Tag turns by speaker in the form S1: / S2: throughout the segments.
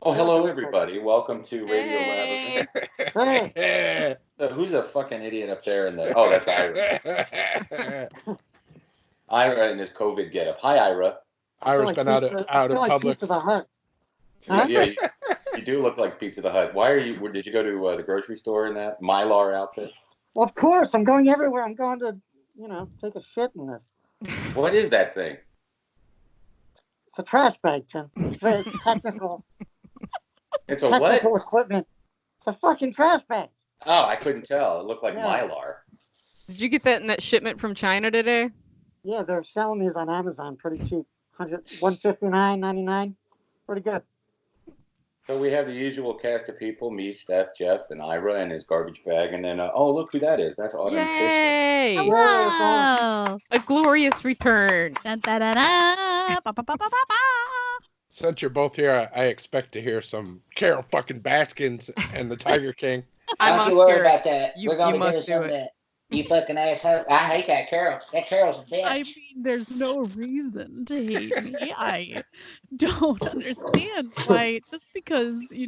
S1: Oh, hello everybody. Welcome to Radio
S2: Hey.
S1: Labyrinth. Who's a fucking idiot up there in the... Oh, that's Ira. Ira in his COVID getup. Hi, Ira.
S3: Ira's been out of public.
S4: Pizza the Hut.
S1: Huh? Yeah, you do look like Pizza the Hut. Why are you... Did you go to the grocery store in that Mylar outfit?
S4: Well, of course. I'm going everywhere. I'm going to, take a shit in this.
S1: What is that thing?
S4: It's a trash bag, Tim. It's technical.
S1: It's a what?
S4: Technical equipment. It's a fucking trash bag.
S1: Oh, I couldn't tell. It looked like Mylar.
S2: Did you get that in that shipment from China today?
S4: Yeah, they're selling these on Amazon pretty cheap. $159.99. Pretty good.
S1: So we have the usual cast of people, me, Steph, Jeff, and Ira and his garbage bag. And then, oh, look who that is. That's Autumn Fisher.
S2: Yay!
S5: Hello!
S2: A glorious return.
S5: Dun, da, da, da. Ba, ba, ba, ba, ba, ba.
S3: Since you're both here, I expect to hear some Carole fucking Baskins and the Tiger King.
S6: Don't you worry about that. We're
S2: You
S6: going to
S2: must
S6: do some of that. You fucking asshole. I hate that Carole. That Carole's a bitch.
S5: I mean, there's no reason to hate me. I don't understand why. Just because, he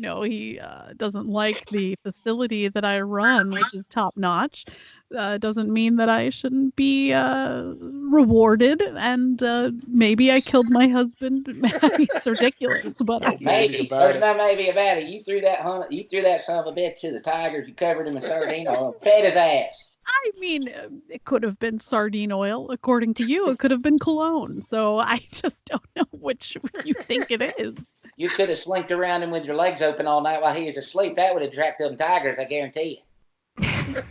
S5: doesn't like the facility that I run, which is top notch, doesn't mean that I shouldn't be rewarded. And maybe I killed my husband. It's ridiculous, but
S6: maybe. There's no maybe about it. You threw that son of a bitch to the tigers. You covered him in sardine oil and fed his ass.
S5: I mean, it could have been sardine oil. According to you, it could have been cologne. So I just don't know which you think it is.
S6: You could have slinked around him with your legs open all night while he was asleep. That would have attracted them tigers, I guarantee
S5: you.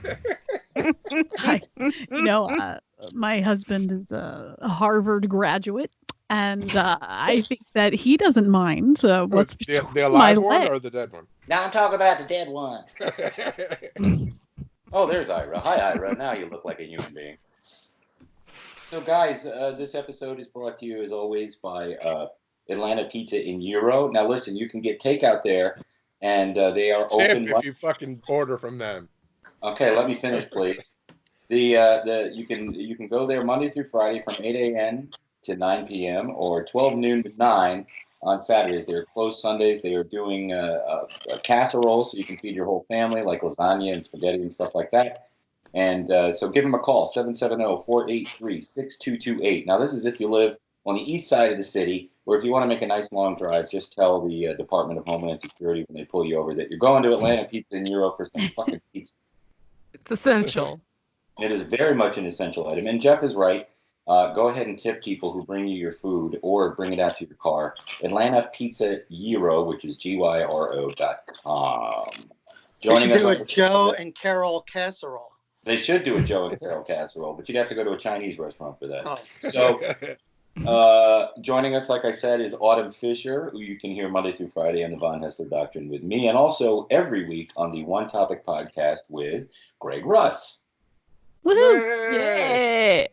S5: My husband is a Harvard graduate, and I think that he doesn't mind what's
S3: the alive one or the dead one?
S6: No, I'm talking about the dead one.
S1: Oh, there's Ira. Hi, Ira. Now you look like a human being. So, guys, this episode is brought to you, as always, by Atlanta Pizza in Euro. Now, listen, you can get takeout there, and they are open.
S3: If you fucking order from them.
S1: Okay, let me finish, please. You can go there Monday through Friday from 8 a.m. to 9 p.m. or 12 noon to 9 on Saturdays. They are closed Sundays. They are doing a casserole so you can feed your whole family, like lasagna and spaghetti and stuff like that. And so give them a call, 770-483-6228. Now, this is if you live on the east side of the city, or if you want to make a nice long drive, just tell the Department of Homeland Security when they pull you over that you're going to Atlanta Pizza in Europe for some fucking pizza.
S2: It's essential.
S1: It is very much an essential item. And Jeff is right. Go ahead and tip people who bring you your food or bring it out to your car. Atlanta Pizza Gyro, which is GYRO.com.
S4: They should do a Joe and Carole casserole.
S1: They should do a Joe and Carole casserole, but you'd have to go to a Chinese restaurant for that.
S4: Oh.
S1: So joining us, like I said, is Autumn Fisher, who you can hear Monday through Friday on the Von Hessler Doctrine with me, and also every week on the One Topic podcast with Greg Russ.
S2: Woohoo! Yay!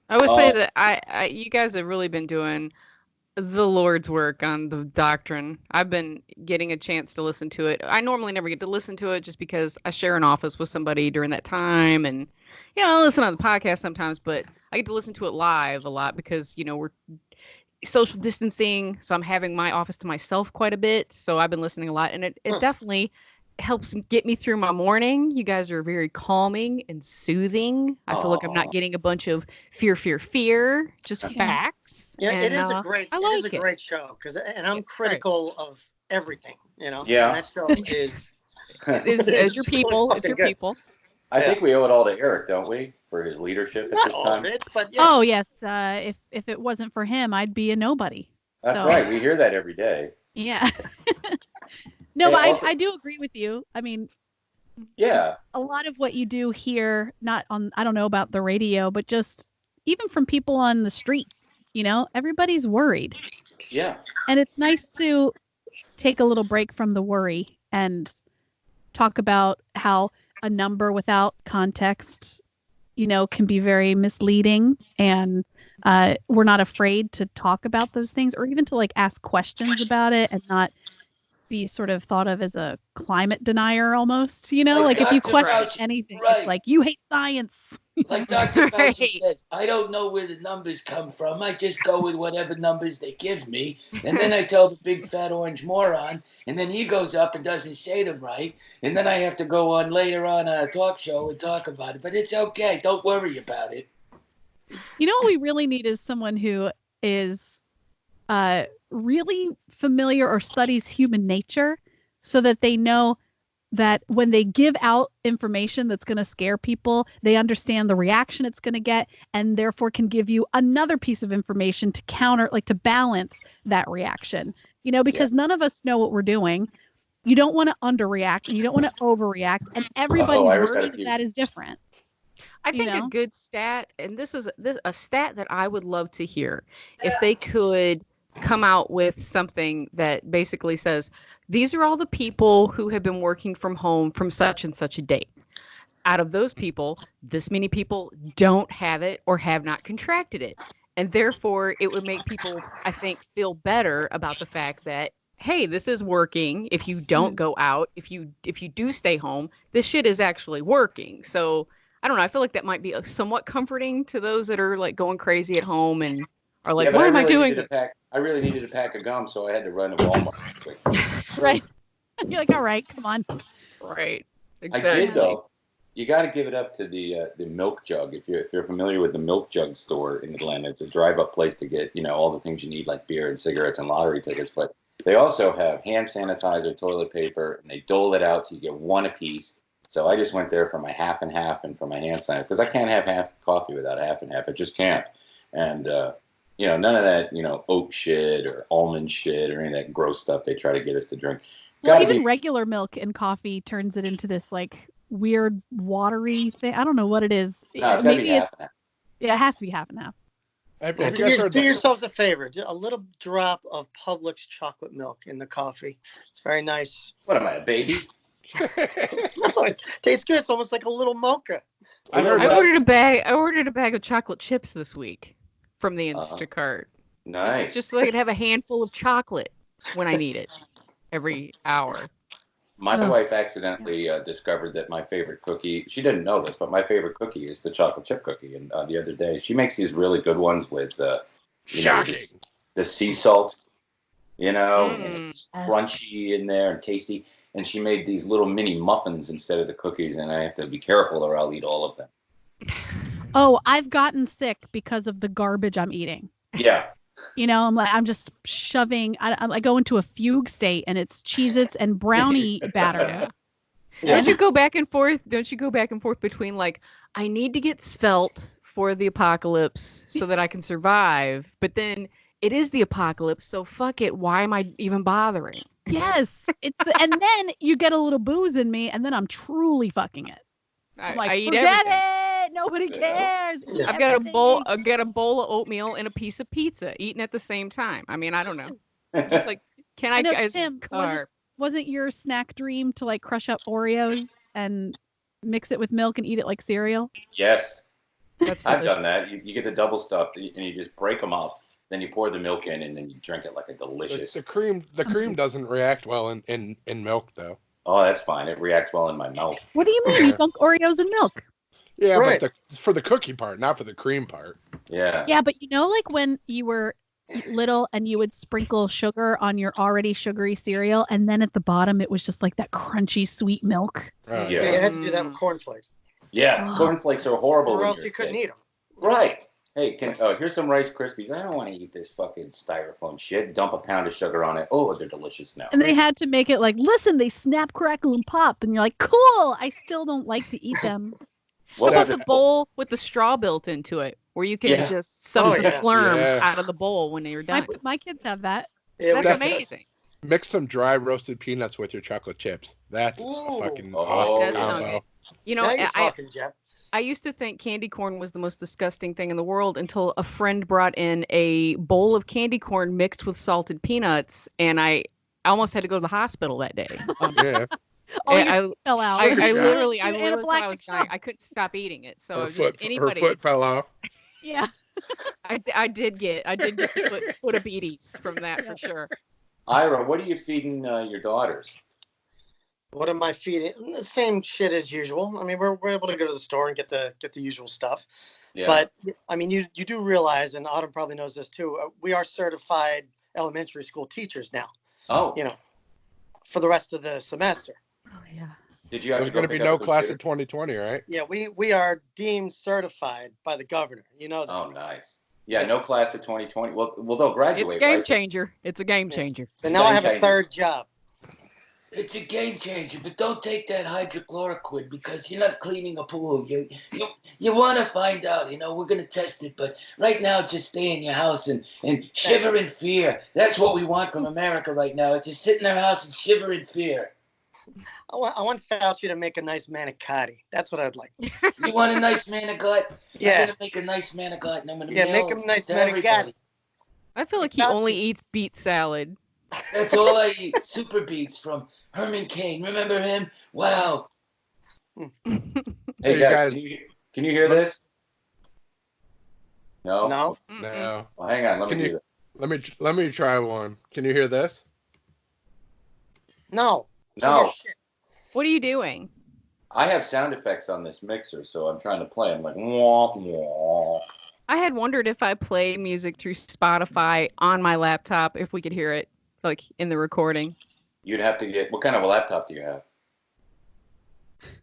S2: I would say that you guys have really been doing the Lord's work on the doctrine. I've been getting a chance to listen to it. I normally never get to listen to it just because I share an office with somebody during that time, and I listen on the podcast sometimes, but I get to listen to it live a lot because we're social distancing, so I'm having my office to myself quite a bit. So I've been listening a lot, and it definitely helps get me through my morning. You guys are very calming and soothing. I feel like I'm not getting a bunch of fear, just facts.
S4: Yeah,
S2: and,
S4: it is a great.
S2: I like
S4: it is a great show and I'm critical of everything.
S1: Yeah,
S4: and that show is.
S2: It's your people. It's your people.
S1: I think we owe it all to Eric, don't we, for his leadership at this time?
S4: But yeah.
S5: Oh yes, if it wasn't for him, I'd be a nobody.
S1: That's right. We hear that every day.
S5: Yeah. No, but I do agree with you. I mean,
S1: yeah,
S5: a lot of what you do here, not on, I don't know about the radio, but just even from people on the street, everybody's worried.
S1: Yeah.
S5: And it's nice to take a little break from the worry and talk about how a number without context, can be very misleading. And we're not afraid to talk about those things or even to ask questions about it and not be sort of thought of as a climate denier almost, you know,
S6: Like
S5: like if you
S6: Dr.
S5: question
S6: Fauci,
S5: anything,
S6: right.
S5: it's like you hate science.
S6: Like Dr. Fauci
S2: Right.
S6: says, I don't know where the numbers come from. I just go with whatever numbers they give me. And then I tell the big fat orange moron, and then he goes up and doesn't say them right. And then I have to go on later on a talk show and talk about it. But it's okay. Don't worry about it.
S5: You know what we really need is someone who is really familiar or studies human nature so that they know that when they give out information that's going to scare people, they understand the reaction it's going to get and therefore can give you another piece of information to counter, like to balance that reaction. You know, because none of us know what we're doing. You don't want to underreact and you don't want to overreact. And everybody's version of that is different.
S2: I think a good stat, and this is a stat that I would love to hear, if they could come out with something that basically says, these are all the people who have been working from home from such and such a date. Out of those people, this many people don't have it or have not contracted it. And therefore, it would make people, I think, feel better about the fact that, hey, this is working. If you don't go out, if you do stay home, this shit is actually working. So I don't know. I feel like that might be somewhat comforting to those that are like going crazy at home and are like, what am I doing?
S1: I really needed a pack of gum, so I had to run to Walmart quick.
S5: Right. You're like, all right, come on.
S2: Right. Exactly.
S1: I did though. You got to give it up to the Milk Jug. If you're familiar with the Milk Jug store in Atlanta, it's a drive-up place to get all the things you need like beer and cigarettes and lottery tickets. But they also have hand sanitizer, toilet paper, and they dole it out so you get one a piece. So I just went there for my half and half and for my hand sanitizer because I can't have half coffee without a half and half. I just can't. And none of that oat shit or almond shit or any of that gross stuff they try to get us to drink.
S5: Well, even regular milk and coffee turns it into this like weird watery thing. I don't know what it is.
S1: No, it's gotta be half and half.
S5: Yeah, it has to be half and half.
S4: Do yourselves a favor. Do a little drop of Publix chocolate milk in the coffee. It's very nice.
S1: What am I, a baby?
S4: No, it tastes good. It's almost like a little mocha.
S2: I ordered a bag of chocolate chips this week from the Instacart.
S1: Nice.
S2: Just so I could have a handful of chocolate when I need it every hour.
S1: My wife accidentally discovered that my favorite cookie, she didn't know this, but my favorite cookie is the chocolate chip cookie. And the other day, she makes these really good ones with, the sea salt, and it's crunchy in there and tasty. And she made these little mini muffins instead of the cookies, and I have to be careful or I'll eat all of them.
S5: Oh, I've gotten sick because of the garbage I'm eating.
S1: Yeah.
S5: I'm just shoving. I go into a fugue state, and it's Cheez-Its and brownie batter.
S2: Yeah. Don't you go back and forth between like, I need to get svelte for the apocalypse so that I can survive, but then it is the apocalypse, so fuck it. Why am I even bothering?
S5: Yes, and then you get a little booze in me, and then I'm truly fucking it. I'm like,
S2: I eat
S5: forget
S2: everything.
S5: it. Nobody cares.
S2: I've got a bowl of oatmeal and a piece of pizza eaten at the same time. I mean, I don't know. Just like, can I guys
S5: Tim,
S2: carb?
S5: wasn't your snack dream to like crush up Oreos and mix it with milk and eat it like cereal?
S1: Yes. I've done that. You get the double stuff and you just break them up. Then you pour the milk in and then you drink it like a delicious.
S3: The cream doesn't react well in milk though.
S1: Oh, that's fine. It reacts well in my mouth.
S5: What do you mean? You dunk Oreos in milk?
S3: Yeah, right. But for the cookie part, not for the cream part.
S1: Yeah.
S5: Yeah, but like when you were little and you would sprinkle sugar on your already sugary cereal, and then at the bottom it was just like that crunchy sweet milk.
S1: Yeah,
S4: you had to do that with cornflakes.
S1: Yeah, cornflakes are horrible.
S4: Or else you couldn't eat them.
S1: Right. Hey, here's some Rice Krispies. I don't want to eat this fucking styrofoam shit. Dump a pound of sugar on it. Oh, they're delicious now.
S5: And they had to make it like, listen, they snap, crackle, and pop. And you're like, cool. I still don't like to eat them.
S2: What about the bowl with the straw built into it, where you can just suck the slurm out of the bowl when you're done?
S5: My kids have that.
S2: Yeah, that's amazing.
S3: Mix some dry roasted peanuts with your chocolate chips. That's a fucking awesome combo.
S4: Now you're talking, Jeff.
S2: I used to think candy corn was the most disgusting thing in the world until a friend brought in a bowl of candy corn mixed with salted peanuts, and I almost had to go to the hospital that day.
S5: Fell out.
S2: I literally thought I was dying. I couldn't stop eating it. So
S3: her foot fell off.
S5: Yeah.
S2: I did get the foot diabetes from that for sure.
S1: Ira, what are you feeding your daughters?
S4: What am I feeding? The same shit as usual. I mean, we're able to go to the store and get the usual stuff.
S1: Yeah.
S4: But I mean, you do realize, and Autumn probably knows this too. We are certified elementary school teachers now.
S1: Oh.
S4: For the rest of the semester.
S5: Oh yeah.
S1: Did you have
S3: There's
S1: to go
S3: going to be
S1: pick
S3: no
S1: up a
S3: class
S1: computer?
S3: of 2020, right?
S4: Yeah, we are deemed certified by the governor. You know that.
S1: Oh, nice. Yeah, no class of 2020. Well, they'll graduate.
S2: It's a game
S1: right?
S2: changer. It's a game changer.
S4: So now I have a
S1: Game-changer.
S4: third job.
S6: It's a game changer, but don't take that hydrochloroquine because you're not cleaning a pool. You want to find out. We're going to test it, but right now just stay in your house and shiver in fear. That's what we want from America right now. Is to sit in their house and shiver in fear.
S4: I want Fauci to make a nice manicotti. That's what I'd like.
S6: You want a nice manigot?
S4: Yeah.
S6: I'm going to make a nice manigot and I'm going to
S4: Yeah, make him nice manicotti.
S2: I feel like he only eats beet salad.
S6: That's all I eat. Super Beats from Herman Cain. Remember him? Wow.
S1: Hey, guys, can you hear this? No?
S4: No.
S3: No.
S1: Well, hang on. Let me do that.
S3: Let me try one. Can you hear this?
S4: No.
S1: No.
S2: What are you doing?
S1: I have sound effects on this mixer, so I'm trying to play. I'm like, wah, wah.
S2: I had wondered if I play music through Spotify on my laptop, if we could hear it, like in the recording.
S1: You'd have to get. What kind of a laptop do you have?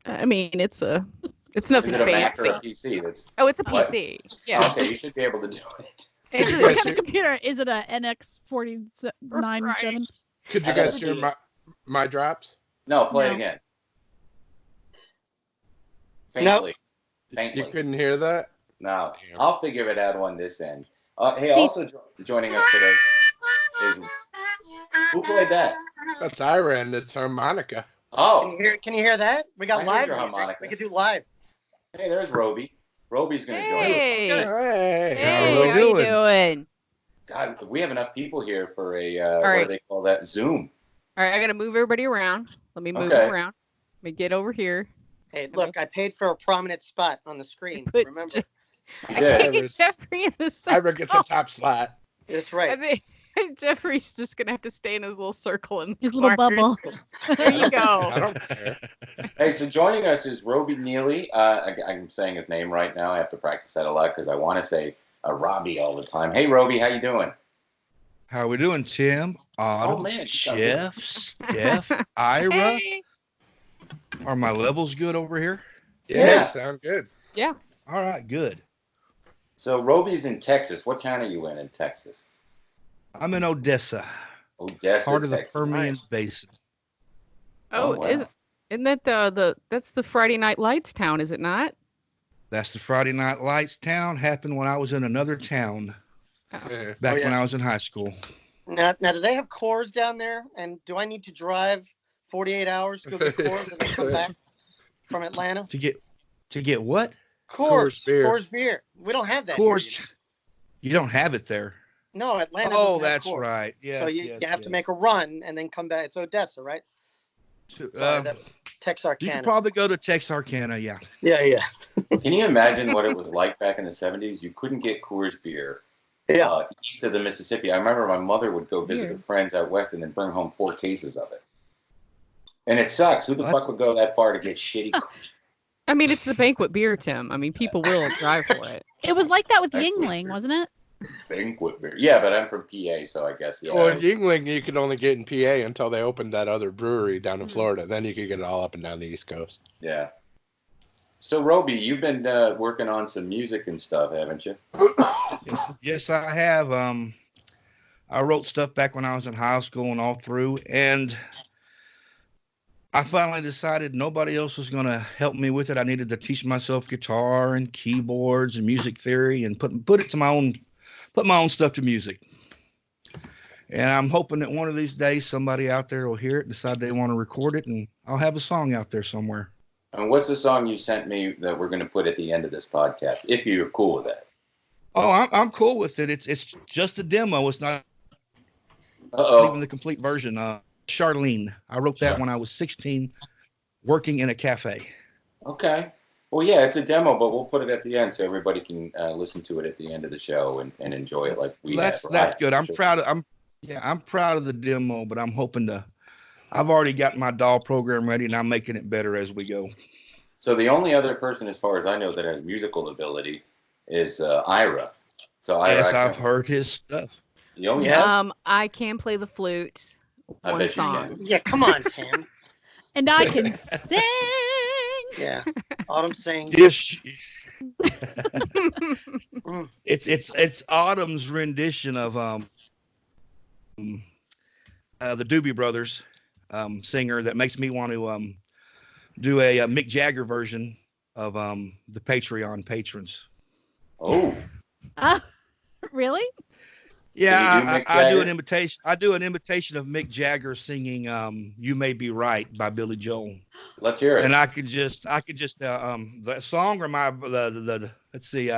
S2: I mean, it's nothing
S1: Is it a Mac
S2: fancy.
S1: or a PC? That's
S2: Oh, it's a
S1: What?
S2: PC. Yeah.
S1: okay. You should be able to do it.
S2: It's
S5: What
S3: guys
S5: kind
S3: hear-
S5: of computer is it? A NX 49.7?
S3: Could you
S1: I
S3: guys
S1: gotta
S3: hear
S1: see.
S3: my drops?
S1: No, play it
S5: No.
S1: again.
S4: No.
S1: Faintly. Faintly.
S3: You couldn't hear that?
S1: No,
S3: Damn.
S1: I'll figure it out on this end. Hey, also joining us today is who played that?
S3: That's Ira and it's harmonica.
S1: Oh,
S4: Can you hear that? We got
S1: I heard
S4: live
S1: your
S4: music.
S1: harmonica.
S4: We could do live.
S1: hey, there's Robey. Robey's going to join us.
S2: Hey,
S3: Hey,
S2: hey,
S3: we
S2: how you doing?
S1: God, we have enough people here for a what
S2: right.
S1: do they call that? Zoom.
S2: All right, I gotta move everybody around. Let me move
S1: Okay.
S2: around. Let me get over here.
S4: Hey, look, I paid for a prominent spot on the screen.
S2: Put
S4: Remember?
S1: You
S2: I
S1: did.
S2: can't get Jeffrey in the center.
S3: Ira gets a top slot.
S4: That's
S2: I
S4: right.
S2: think Jeffrey's just gonna have to stay in his little circle in the
S5: His little
S2: corner.
S5: bubble.
S2: There you
S3: I
S2: go.
S3: don't care.
S1: Hey, so joining us is Robey Neely. I'm saying his name right now. I have to practice that a lot because I want to say Robey all the time. Hey, Robey, how you doing?
S7: How we doing, Tim? Autumn,
S1: man, you sound
S7: Chef, Steph, Ira.
S2: Hey.
S7: Are my levels good over here?
S3: Yeah, sound good.
S2: Yeah.
S7: All right, good.
S1: So Robey's in Texas. What town are you in Texas?
S7: I'm in Odessa,
S1: Odessa,
S7: part of the
S1: Texas.
S7: Permian
S1: Nice.
S7: Basin.
S2: Oh,
S1: wow.
S2: isn't that that's the Friday Night Lights town, is it not?
S7: That's the Friday Night Lights town. Happened when I was in another town
S3: Yeah.
S7: back
S4: Oh, yeah.
S7: when I was in high school.
S4: Now, do they have cores down there? And do I need to drive 48 hours to go get cores and then come back from Atlanta?
S7: To get what?
S4: Coors
S3: beer.
S4: beer. We don't have that. here,
S7: Course. You don't have it there.
S4: No, Atlanta.
S7: Oh,
S4: doesn't have
S7: that's
S4: Coors.
S7: right. Yeah.
S4: So you have to make a run and then come back. It's Odessa, right? Sorry, that's
S7: you
S4: Texarkana.
S7: could probably go to Texarkana. Yeah.
S4: Yeah.
S1: Can you imagine what it was like back in the 70s? You couldn't get Coors beer
S4: Yeah.
S1: east of the Mississippi. I remember my mother would go visit her
S2: Weird.
S1: friends out west and then bring home 4 cases of it. And it sucks. Who the
S7: Well,
S1: fuck would go that far to get shitty Coors?
S2: I mean, it's the banquet beer, Tim. I mean, people will drive for it.
S5: It was like that with
S1: That's
S5: Yingling,
S1: weird.
S5: wasn't it?
S1: Banquet beer. Yeah, but I'm from PA, so I guess, yeah.
S3: Well, in Yingling, you could only get in PA until they opened that other brewery down
S2: Mm-hmm.
S3: in Florida. Then you could get it all up and down the East Coast.
S1: Yeah. So, Robey, you've been working on some music and stuff, haven't you?
S7: Yes, I have. I wrote stuff back when I was in high school and all through, and I finally decided nobody else was going to help me with it. I needed to teach myself guitar and keyboards and music theory and put it to my own, put my own stuff to music. And I'm hoping that one of these days somebody out there will hear it, decide they want to record it, and I'll have a song out there somewhere.
S1: And what's the song you sent me that we're going to put at the end of this podcast, if you're cool with that?
S7: Oh, I'm cool with it. It's just a demo. It's not
S1: Uh-oh.
S7: even the complete version. Charlene. I wrote that when I was 16, working in a cafe.
S1: Okay. Well, yeah, it's a demo, but we'll put it at the end so everybody can listen to it at the end of the show and enjoy it like we have.
S7: That's good. I'm
S1: Sure.
S7: proud of Yeah, I'm proud of the demo, but I'm hoping to. I've already got my doll program ready, and I'm making it better as we go.
S1: So the only other person, as far as I know, that has musical ability is Ira. So Ira,
S7: Yes, I've heard his stuff.
S1: You only have?
S2: I can play the flute.
S1: I
S2: One
S1: bet you
S2: song.
S1: can.
S4: Yeah, come on, Tim.
S5: And I can sing.
S4: Yeah, Autumn sings.
S7: Yes. It's Autumn's rendition of the Doobie Brothers singer that makes me want to do a Mick Jagger version of the Patreon patrons.
S1: Oh,
S5: Really?
S7: Yeah,
S1: Mick
S7: I do
S1: Jagger?
S7: an imitation. I do an imitation of Mick Jagger singing "You May Be Right" by Billy Joel.
S1: let's hear it.
S7: And I could just the song or the let's see,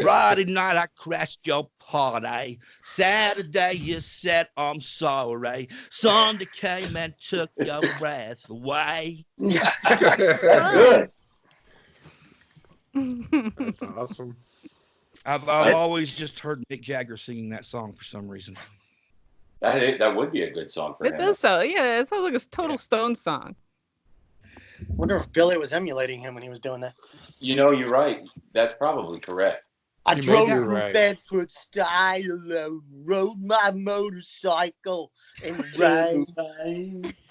S7: Friday night I crashed your party. Saturday you said I'm sorry. Sunday came and took your breath away.
S1: That's good.
S3: That's awesome.
S7: I've always just heard Mick Jagger singing that song for some reason.
S1: That would be a good song for him.
S2: It does sound, yeah, it sounds like a total Stone song.
S4: Wonder if Billy was emulating him when he was doing that.
S1: You know, you're right. That's probably correct.
S4: I
S3: You may
S4: drove
S3: be
S4: through
S3: right.
S4: Bedford style, rode my motorcycle in rain.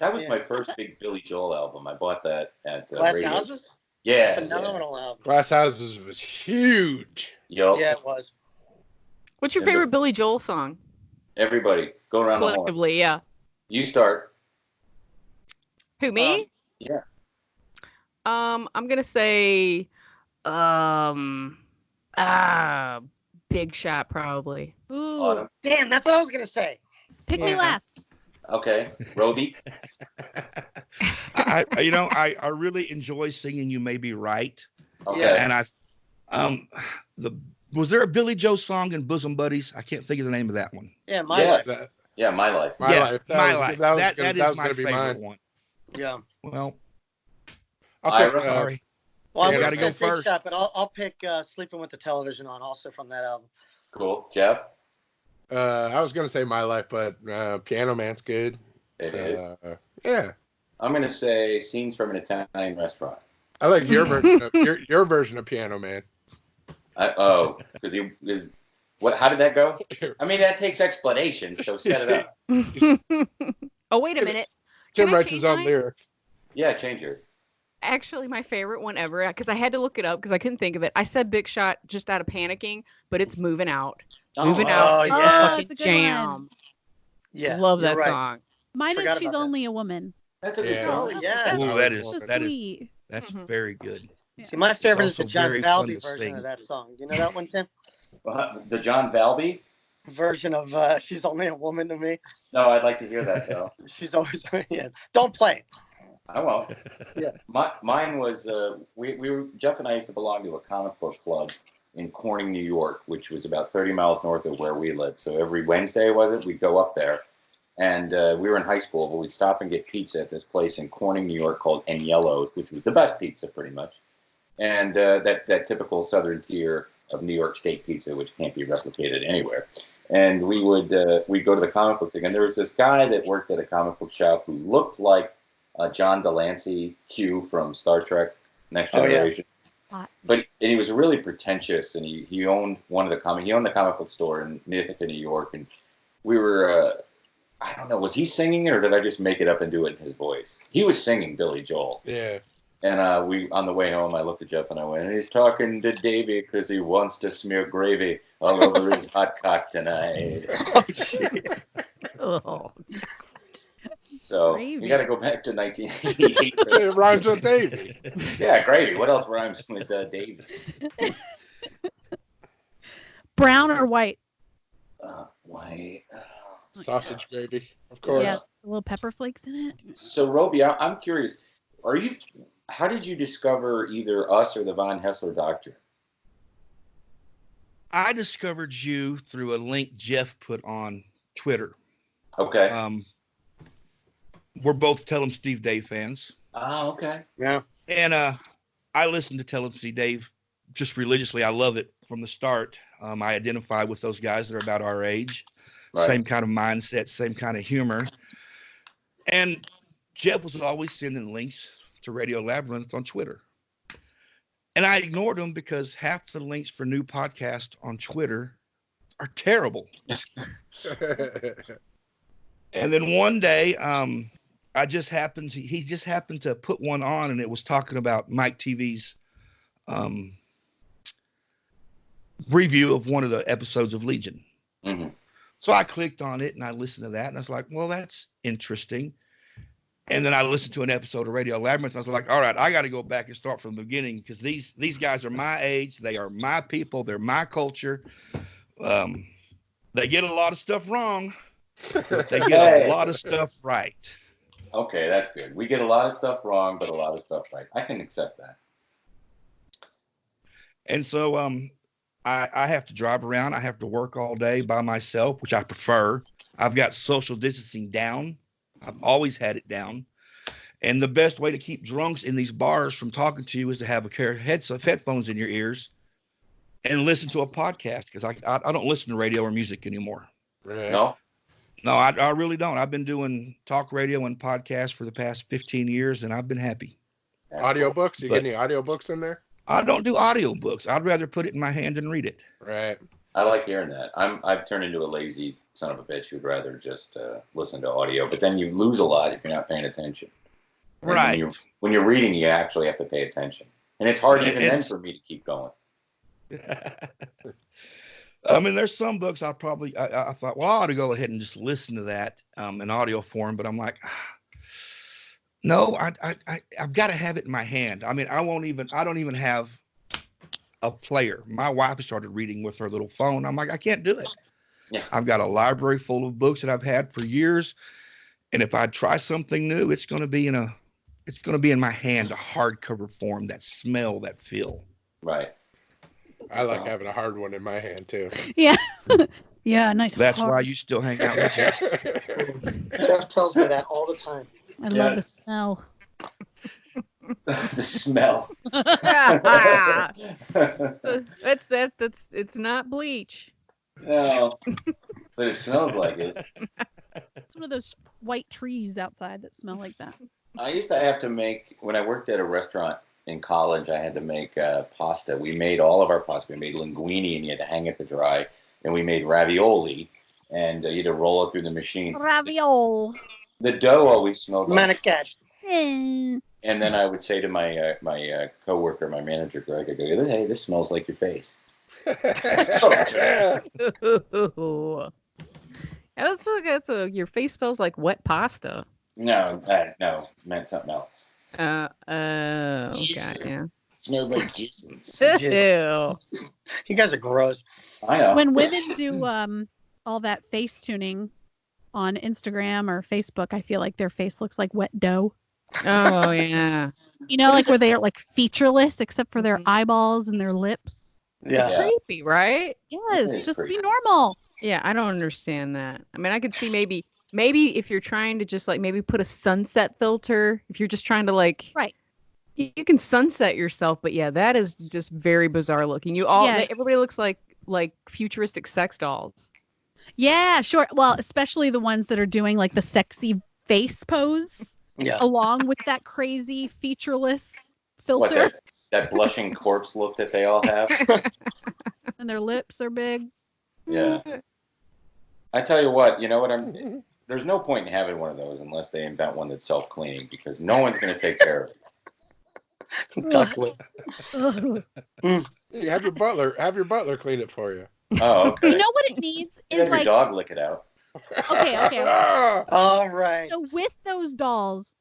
S1: That was
S4: Yeah.
S1: my first big Billy Joel album. I bought that at
S4: Glass
S1: Radio.
S4: Houses?
S1: Yeah.
S4: Phenomenal album.
S3: Glass Houses was huge.
S1: Yo,
S4: Yeah, it was.
S2: What's your
S1: And the-
S2: favorite Billy Joel song?
S1: everybody, go around the horn.
S2: Collectively, yeah.
S1: You start.
S2: Who, me?
S1: Yeah.
S2: I'm gonna say, Big Shot probably.
S5: Ooh.
S1: Autumn.
S4: Damn, that's what I was gonna say.
S5: Pick me
S2: Yeah.
S5: last.
S1: Okay. Robey.
S7: I really enjoy singing "You May Be Right,"
S1: Okay.
S4: Yeah.
S7: and was there a Billy Joe song in Bosom Buddies? I can't think of the name of that one.
S4: Yeah, my
S1: Yeah.
S4: life.
S3: That,
S1: Yeah, My Life.
S3: My
S7: Yes,
S3: Life.
S7: My
S3: was-
S7: Life.
S3: that was
S7: That
S3: gonna-
S7: is
S3: that was
S7: my
S3: gonna be
S7: favorite
S3: mine.
S7: one.
S4: Yeah.
S7: Well,
S3: I'll
S1: Ira,
S3: pick,
S7: sorry.
S4: Well, I
S3: Yeah,
S4: would
S7: gotta
S4: have
S7: go
S4: said Big
S7: first.
S4: Shot, but I'll pick Sleeping with the Television On, also from that album.
S1: Cool. Jeff.
S3: I was gonna say My Life, but Piano Man's good.
S1: It is.
S3: Yeah,
S1: I'm going to say Scenes from an Italian Restaurant.
S3: I like your version of your version of Piano Man.
S1: Because what? How did that go? I mean, that takes explanation, so set it up.
S2: Oh, wait a minute.
S3: Tim
S2: Can I
S3: writes his
S2: change
S3: own
S2: mine?
S3: lyrics.
S1: Yeah, change yours.
S2: Actually, my favorite one ever, because I had to look it up because I couldn't think of it. I said Big Shot just out of panicking, but it's Moving Out. Moving Out
S4: oh,
S2: is
S4: yeah.
S2: a
S5: Oh,
S2: fucking
S5: it's a good
S2: jam.
S5: one.
S4: Yeah.
S2: Love
S4: you're
S2: that
S4: right.
S2: song.
S5: Mine
S4: Forgot
S5: is She's
S4: about that.
S5: Only a Woman.
S1: That's a good
S3: Yeah.
S1: song.
S4: Oh, yeah.
S7: Ooh, that is
S5: So
S7: that is
S5: sweet.
S7: that's
S2: Mhm.
S7: very good.
S4: See, my favorite is the
S7: also
S4: John
S7: very fun
S4: Valby
S7: to
S4: version
S7: sing.
S4: of that song. You know that one, Tim?
S1: The John Valby?
S4: Version of She's Only a Woman to Me.
S1: No, I'd like to hear that, though.
S4: She's always, yeah. Don't play it.
S1: I won't.
S4: Yeah.
S1: Mine was we were Jeff and I used to belong to a comic book club in Corning, New York, which was about 30 miles north of where we lived. So every Wednesday, we'd go up there, and we were in high school, but we'd stop and get pizza at this place in Corning, New York called Agnello's, which was the best pizza, pretty much, and that typical southern tier of New York State pizza, which can't be replicated anywhere. And we'd go to the comic book thing, and there was this guy that worked at a comic book shop who looked like John Delancey, Q from Star Trek Next
S4: Oh, yeah.
S1: Generation. And he was really pretentious, and he owned the comic book store in Ithaca, New York, and we were I don't know, was he singing it or did I just make it up and do it in his voice? He was singing Billy Joel.
S3: Yeah.
S1: And on the way home, I looked at Jeff and I went, he's talking to Davey because he wants to smear gravy all over his hot cock tonight.
S4: Oh, jeez.
S2: Oh.
S1: So
S2: Gravy.
S1: you got to go back to 1988.
S3: It rhymes with Davey.
S1: Yeah, gravy. What else rhymes with Davey?
S5: Brown or white?
S1: White.
S3: Sausage gravy, of course.
S5: Yeah, a little pepper flakes in it.
S1: So, Robey, I'm curious. How did you discover either us or the Von Hessler Doctrine?
S7: I discovered you through a link Jeff put on Twitter.
S1: Okay.
S7: We're both Tell 'em Steve Dave fans.
S1: Oh, okay.
S4: Yeah.
S7: And I listen to Tell 'em Steve Dave just religiously. I love it from the start. I identify with those guys that are about our age.
S1: Right.
S7: Same kind of mindset, same kind of humor. And Jeff was always sending links to Radio Labyrinth on Twitter. And I ignored them because half the links for new podcasts on Twitter are terrible. And then one day, he just happened to put one on, and it was talking about Mike TV's review of one of the episodes of Legion.
S1: Mm-hmm.
S7: So I clicked on it and I listened to that, and I was like, well, that's interesting. And then I listened to an episode of Radio Labyrinth. And I was like, all right, I got to go back and start from the beginning, because these guys are my age. They are my people. They're my culture. They get a lot of stuff wrong, but they get a lot of stuff right.
S1: Okay, that's good. We get a lot of stuff wrong, but a lot of stuff right. I can accept that.
S7: And so I have to drive around. I have to work all day by myself, which I prefer. I've got social distancing down. I've always had it down. And the best way to keep drunks in these bars from talking to you is to have a pair of headphones in your ears and listen to a podcast, because I don't listen to radio or music anymore.
S3: Right.
S1: No?
S7: No, I really don't. I've been doing talk radio and podcasts for the past 15 years, and I've been happy.
S3: Audiobooks? You get any audiobooks in there?
S7: I don't do audiobooks. I'd rather put it in my hand and read it.
S3: Right.
S1: I like hearing that. I've turned into a lazy son of a bitch who'd rather just listen to audio, but then you lose a lot if you're not paying attention. And
S7: Right.
S1: When you're reading, you actually have to pay attention. And it's hard even then for me to keep going.
S7: I mean, there's some books I thought, well, I ought to go ahead and just listen to that in audio form, but I'm like, no, I've got to have it in my hand. I mean, I don't even have a player. My wife started reading with her little phone. I'm like, I can't do it.
S1: Yeah.
S7: I've got a library full of books that I've had for years, and if I try something new, it's going to be in my hand, a hardcover form, that smell, that feel.
S1: Right.
S3: I like having a hard one in my hand too.
S5: Yeah. Yeah, nice.
S7: That's
S5: hard.
S7: why you still hang out with Jeff.
S4: Jeff tells me that all the time.
S5: I love the smell.
S1: The smell.
S2: It's not bleach.
S1: No, but it smells like it.
S5: It's one of those white trees outside that smell like that.
S1: I used to have to make, when I worked at a restaurant in college, I had to make pasta. We made all of our pasta. We made linguine, and you had to hang it to dry. And we made ravioli, and you had to roll it through the machine.
S5: Ravioli.
S1: The dough always smelled like.
S4: Manicat.
S1: And then I would say to my coworker, my manager, Greg, I go, hey, this smells like your face.
S2: Your face smells like wet pasta.
S1: No, meant something else.
S2: Okay, yeah.
S6: Smelled like Jesus.
S2: Ew.
S4: You guys are gross.
S1: I know.
S5: When women do all that face tuning on Instagram or Facebook, I feel like their face looks like wet dough.
S2: Oh yeah.
S5: You know, like where they are like featureless except for their eyeballs and their lips.
S4: Yeah.
S2: It's creepy, right?
S5: Yes,
S1: It is
S5: just
S1: creepy.
S5: be normal.
S2: Yeah, I don't understand that. I mean, I could see maybe if you're trying to just like maybe put a sunset filter, if you're just trying to like
S5: Right.
S2: You can sunset yourself, but yeah, that is just very bizarre looking. Everybody looks like futuristic sex dolls.
S5: Yeah, sure. Well, especially the ones that are doing like the sexy face pose.
S4: Yeah.
S5: Along with that crazy featureless
S1: What,
S5: filter.
S1: that blushing corpse look that they all have?
S5: And their lips are big.
S1: Yeah. I tell you what, there's no point in having one of those unless they invent one that's self-cleaning, because no one's going to take care of it.
S4: Ducklet.
S3: You have your butler clean it for you.
S1: Oh, okay.
S5: You know what it needs
S1: You
S5: is
S1: have your
S5: like
S1: dog lick it out.
S5: okay.
S4: All right.
S5: So with those dolls,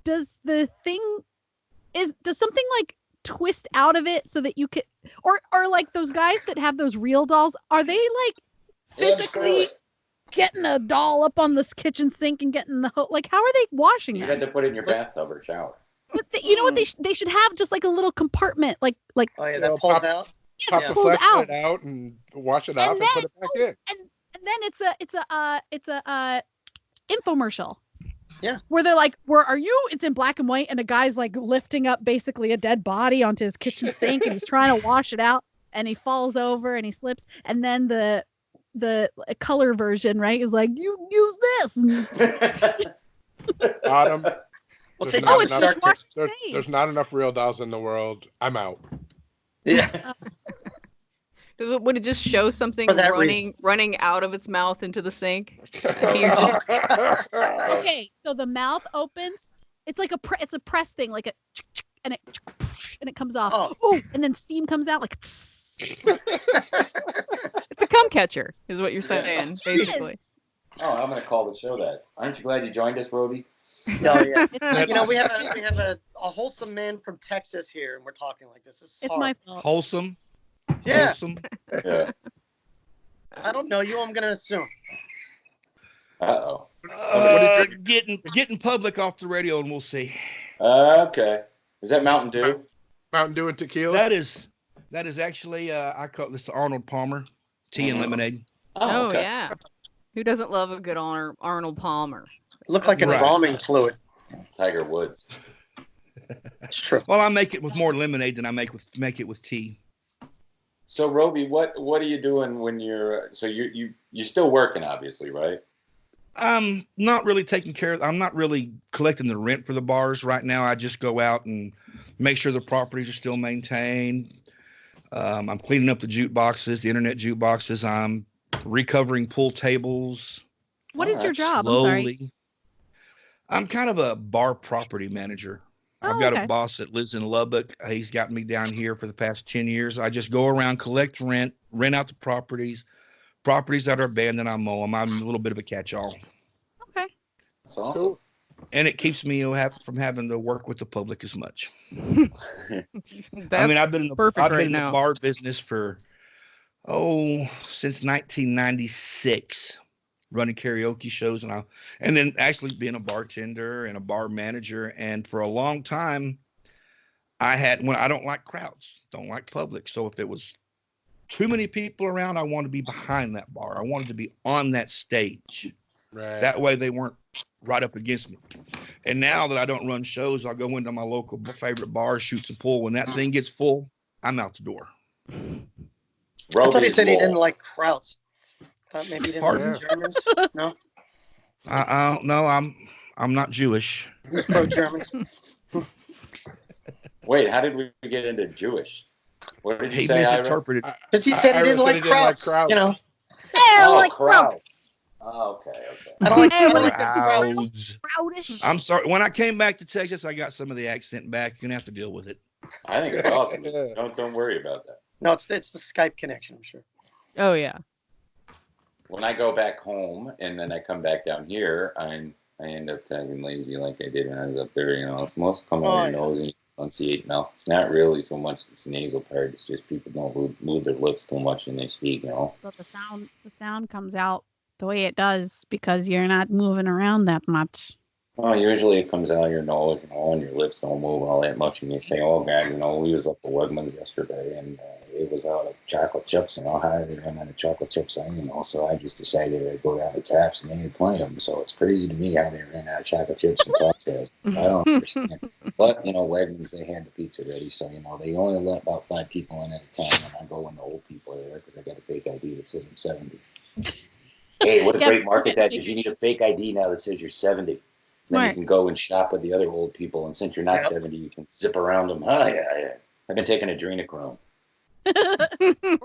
S5: does something like twist out of it so that you could, or like those guys that have those real dolls, are they like physically getting a doll up on this kitchen sink and getting the like how are they washing
S1: You
S5: it?
S1: had to put it in your bathtub or shower.
S5: But you know what they should have just like a little compartment like
S4: Oh yeah, that pulls out.
S3: Pop
S5: yeah,
S3: the
S5: pulls
S3: flesh
S5: out.
S3: out and wash it off and put it back in.
S5: And then it's a infomercial.
S4: Yeah.
S5: Where they're like, where are you? It's in black and white, and a guy's like lifting up basically a dead body onto his kitchen sink, and he's trying to wash it out, and he falls over and he slips, and then the the color version, right? Is like, you use this.
S3: Autumn.
S4: We'll
S3: There's
S4: take
S3: not
S4: out
S5: it's
S3: enough-
S5: just Mark
S3: There's
S5: Sage.
S3: not enough real dolls in the world. I'm out.
S6: Yeah.
S2: Would it just show something
S4: For that
S2: running out of its mouth into the sink? You just
S5: Okay, so the mouth opens. It's like it's a press thing, like a and it comes off.
S4: Oh.
S5: Ooh, and then steam comes out like.
S2: it's a cum catcher, is what you're saying, basically.
S1: Oh, I'm going to call the show that. Aren't you glad you joined us, Robey?
S4: No, yeah. You know, we have a wholesome man from Texas here, and we're talking like this. This is
S5: It's
S4: hard.
S5: my fault.
S7: Wholesome.
S4: Yeah.
S7: Wholesome.
S1: Yeah.
S4: I don't know you. I'm gonna assume.
S1: Uh-oh.
S7: Getting public off the radio, and we'll see.
S1: Okay. Is that Mountain Dew?
S3: Mountain Dew and tequila.
S7: That is actually I call this the Arnold Palmer tea and lemonade.
S2: Oh,
S1: okay.
S2: yeah. Who doesn't love a good Arnold Palmer?
S4: Look like an
S7: Right.
S4: embalming fluid.
S1: Tiger Woods.
S4: It's true.
S7: Well, I make it with more lemonade than I make it with tea.
S1: So, Robey, what are you doing when you're so you're still working, obviously, right?
S7: I'm not really I'm not really collecting the rent for the bars right now. I just go out and make sure the properties are still maintained. I'm cleaning up the jukeboxes, the internet jukeboxes. I'm recovering pool tables.
S5: What is your job?
S7: Slowly.
S5: I'm sorry.
S7: I'm kind of a bar property manager. I've
S5: Oh,
S7: got
S5: okay.
S7: a boss that lives in Lubbock. He's got me down here for the past 10 years. I just go around, collect rent out the properties that are abandoned. I mow them. I'm a little bit of a catch-all.
S5: Okay.
S1: That's awesome.
S7: And it keeps me from having to work with the public as much.
S2: That's
S7: I've been in
S2: perfect right
S7: the
S2: now.
S7: bar business for since 1996, running karaoke shows and then actually being a bartender and a bar manager. And for a long time, I don't like crowds, don't like public. So if it was too many people around, I wanted to be behind that bar. I wanted to be on that stage.
S3: Right.
S7: That way they weren't right up against me. And now that I don't run shows, I'll go into my local favorite bar, shoot some pool. When that thing gets full, I'm out the door.
S4: I thought he said he didn't like crowds. Thought maybe he didn't
S7: Pardon?
S4: like Germans. No,
S7: No, I'm not Jewish.
S4: he's pro-Germans.
S1: Wait, how did we get into Jewish? What did you
S7: He
S1: say, Ira?
S7: misinterpreted.
S4: Because he said he didn't like crowds. You know,
S1: Oh, crowds. Oh, okay.
S4: I don't like
S5: Hey,
S4: people
S5: what
S4: like
S5: is
S4: that.
S7: Crowds.
S5: Proudish.
S7: I'm sorry. When I came back to Texas, I got some of the accent back. You're gonna have to deal with it.
S1: I think it's awesome. Don't worry about that.
S4: No, it's the Skype connection. I'm sure.
S2: Oh, yeah.
S1: When I go back home and then I come back down here, I end up talking lazy like I did when I was up there. You know, it's most come out of your nose and you enunciate mouth. It's not really so much this nasal part. It's just people don't move their lips too much when they speak. You know.
S5: But the sound comes out the way it does because you're not moving around that much.
S1: Well, usually it comes out of your nose, you know, and your lips don't move all that much. And you say, "Oh God, you know, we was up to Wegmans yesterday, and it was out of chocolate chips, and how high they ran out of chocolate chips, you know." So I just decided I'd go down to Taps, and they had plenty of them. So it's crazy to me how they ran out of chocolate chips and Taps has. I don't understand. But you know, Wegmans, they had the pizza ready, so you know they only let about 5 people in at a time, and I go when the old people are there because I got a fake ID that says I'm 70. Hey, what a great market that is! You need a fake ID now that says you're 70. Then you can go and shop with the other old people, and since you're not 70, you can zip around them. Oh, yeah. I've been taking adrenochrome.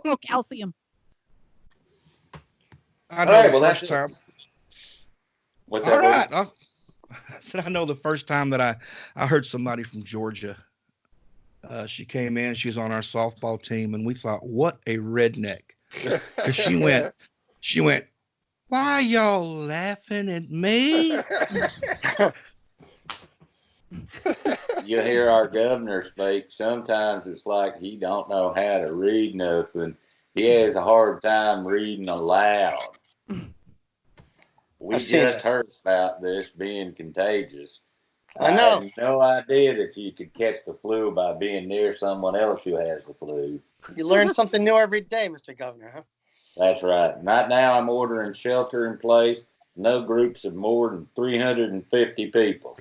S5: Oh, calcium.
S7: I know
S1: All right,
S7: the
S1: well,
S7: first time.
S1: What's
S7: All
S1: that?
S7: right. I said I know the first time that I heard somebody from Georgia. She came in. She was on our softball team, and we thought, what a redneck. Because she went, why y'all laughing at me?
S1: You hear our governor speak. Sometimes it's like he don't know how to read nothing. He has a hard time reading aloud. We just heard about this being contagious.
S4: I know.
S1: had no idea that you could catch the flu by being near someone else who has the flu.
S4: You learn something new every day, Mr. Governor, huh?
S1: That's right. Right now I'm ordering shelter in place. No groups of more than 350 people.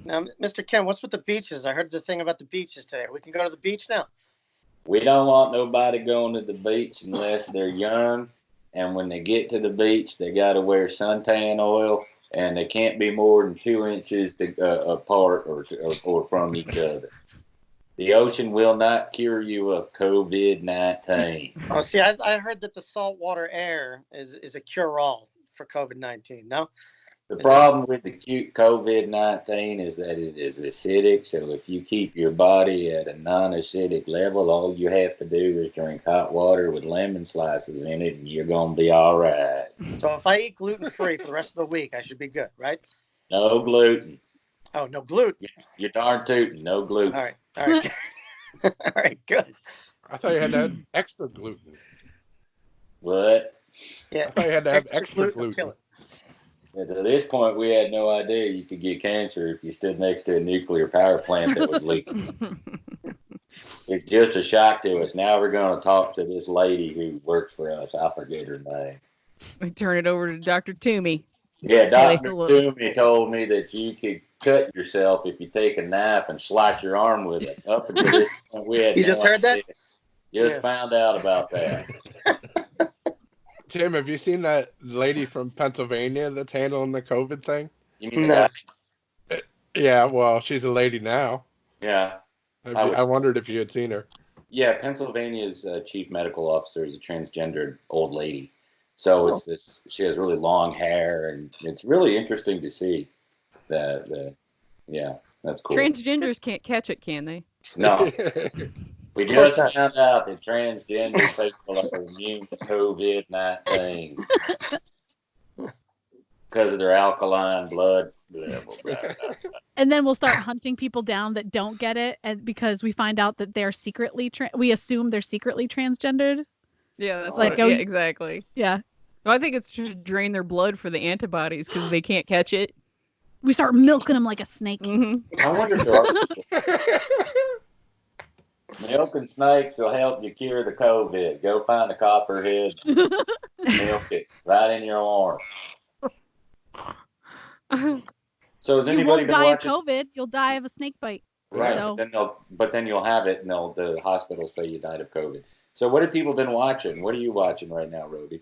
S4: Now, Mr. Ken, what's with the beaches? I heard the thing about the beaches today. We can go to the beach now.
S1: We don't want nobody going to the beach unless they're young and when they get to the beach, they got to wear suntan oil, and they can't be more than 2 inches apart or from each other. The ocean will not cure you of COVID-19.
S4: Oh, see, I heard that the saltwater air is a cure-all for COVID-19. No?
S1: The problem with the cute COVID-19 is that it is acidic. So if you keep your body at a non-acidic level, all you have to do is drink hot water with lemon slices in it, and you're going to be all right.
S4: So if I eat gluten-free for the rest of the week, I should be good, right?
S1: No gluten.
S4: Oh, no gluten.
S1: You're darn tootin'. No gluten.
S4: All right. All right, good.
S3: I thought you had to have extra gluten.
S1: What?
S3: I thought you had to have extra gluten.
S1: At this point, we had no idea you could get cancer if you stood next to a nuclear power plant that was leaking. It's just a shock to us. Now we're going to talk to this lady who works for us. I forget her name.
S2: We turn it over to Dr. Toomey.
S1: Yeah, Dr. Toomey told me that you could cut yourself if you take a knife and slice your arm with it. Up until this point, we had
S4: You just heard that?
S1: Just found out about that.
S3: Tim, have you seen that lady from Pennsylvania that's handling the COVID thing?
S1: You mean that?
S3: Yeah, well, she's a lady now.
S1: Yeah.
S3: I wondered if you had seen her.
S1: Yeah, Pennsylvania's chief medical officer is a transgendered old lady. So it's this. She has really long hair, and it's really interesting to see. Yeah, that's cool.
S2: Transgenders can't catch it, can they?
S1: No. We just found out that transgender people are immune to COVID-19 because of their alkaline blood. Blah, blah, blah, blah.
S5: And then we'll start hunting people down that don't get it, and because we find out that they're secretly, we assume they're secretly transgendered.
S2: Yeah, that's
S5: like
S2: yeah, exactly.
S5: Yeah.
S2: Well, I think it's to drain their blood for the antibodies because they can't catch it.
S5: We start milking them like a snake.
S2: Mm-hmm.
S1: I wonder if there are milk and snakes will help you cure the COVID. Go find a copperhead, milk it right in your arm. So has
S5: You
S1: anybody
S5: won't
S1: been
S5: die
S1: watching?
S5: of COVID. You'll die of a snake bite.
S1: Right,
S5: So.
S1: but then you'll have it, and the hospitals say you died of COVID. So what have people been watching? What are you watching right now, Robey?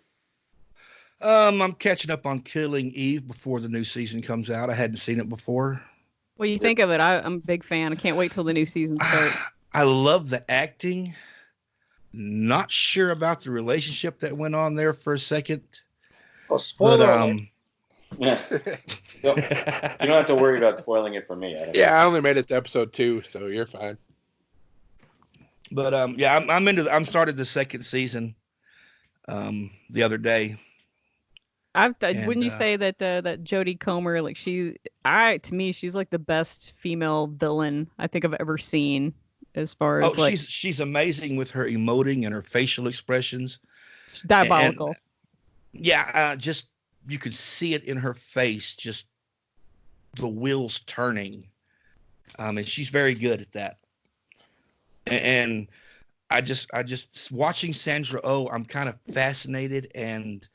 S7: I'm catching up on Killing Eve before the new season comes out. I hadn't seen it before.
S2: What do you think of it? I'm a big fan. I can't wait till the new season starts.
S7: I love the acting. Not sure about the relationship that went on there for a second.
S4: Oh, spoiler alert.
S1: Yeah. You don't have to worry about spoiling it for me.
S3: I only made it to episode 2, so you're fine.
S7: But yeah, I'm started the second season the other day.
S2: Wouldn't you say that that Jodie Comer, like to me, she's like the best female villain I think I've ever seen. As far as
S7: she's amazing with her emoting and her facial expressions.
S2: She's diabolical.
S7: And, just you could see it in her face, just the wheels turning. And she's very good at that. And I just watching Sandra Oh, I'm kind of fascinated and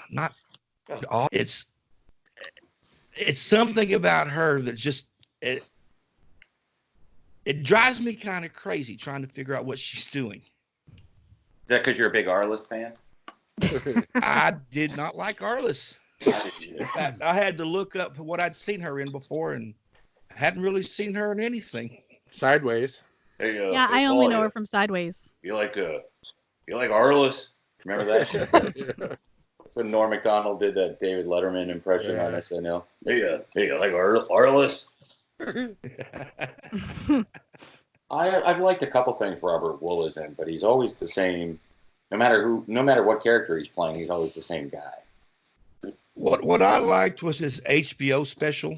S7: not all. It's something about her that just it drives me kind of crazy trying to figure out what she's doing.
S1: Is that because you're a big Arliss fan?
S7: I did not like Arliss. In fact, I had to look up what I'd seen her in before and hadn't really seen her in anything.
S3: Sideways.
S1: Hey,
S5: I only know her from Sideways.
S1: You like Arliss? Remember that? That's when Norm Macdonald did that David Letterman impression on SNL. Hey, like Arliss? I've liked a couple things Robert Wool is in, but he's always the same. No matter what character he's playing, he's always the same guy.
S7: What I liked was his HBO special.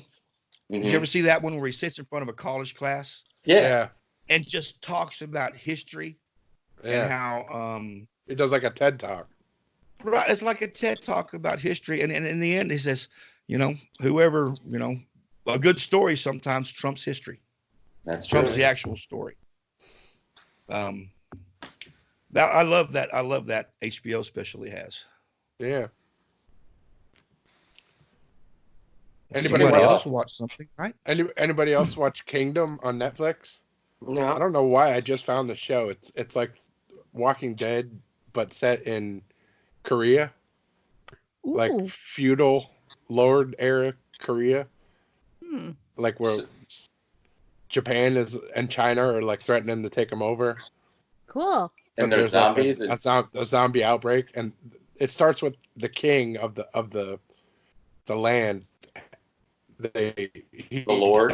S1: Mm-hmm.
S7: Did you ever see that one where he sits in front of a college class?
S3: Yeah.
S7: And just talks about history and how
S3: it does like a TED Talk.
S7: Right, it's like a TED Talk about history, and in the end, he says, whoever, a good story sometimes trumps history.
S1: That's true.
S7: Trumps the actual story. I love that HBO special he has.
S3: Yeah.
S7: Anybody else watch something, right?
S3: Anybody else watch Kingdom on Netflix?
S4: No.
S3: I don't know why I just found the show. It's like Walking Dead, but set in Korea, like
S5: Ooh,
S3: feudal lord era Korea,
S2: Hmm.
S3: like where Japan is and China are like threatening to take them over.
S5: cool.
S1: And
S3: But
S1: there's
S3: there's like
S1: zombies.
S3: a zombie outbreak, and it starts with the king of the land. The
S1: Lord?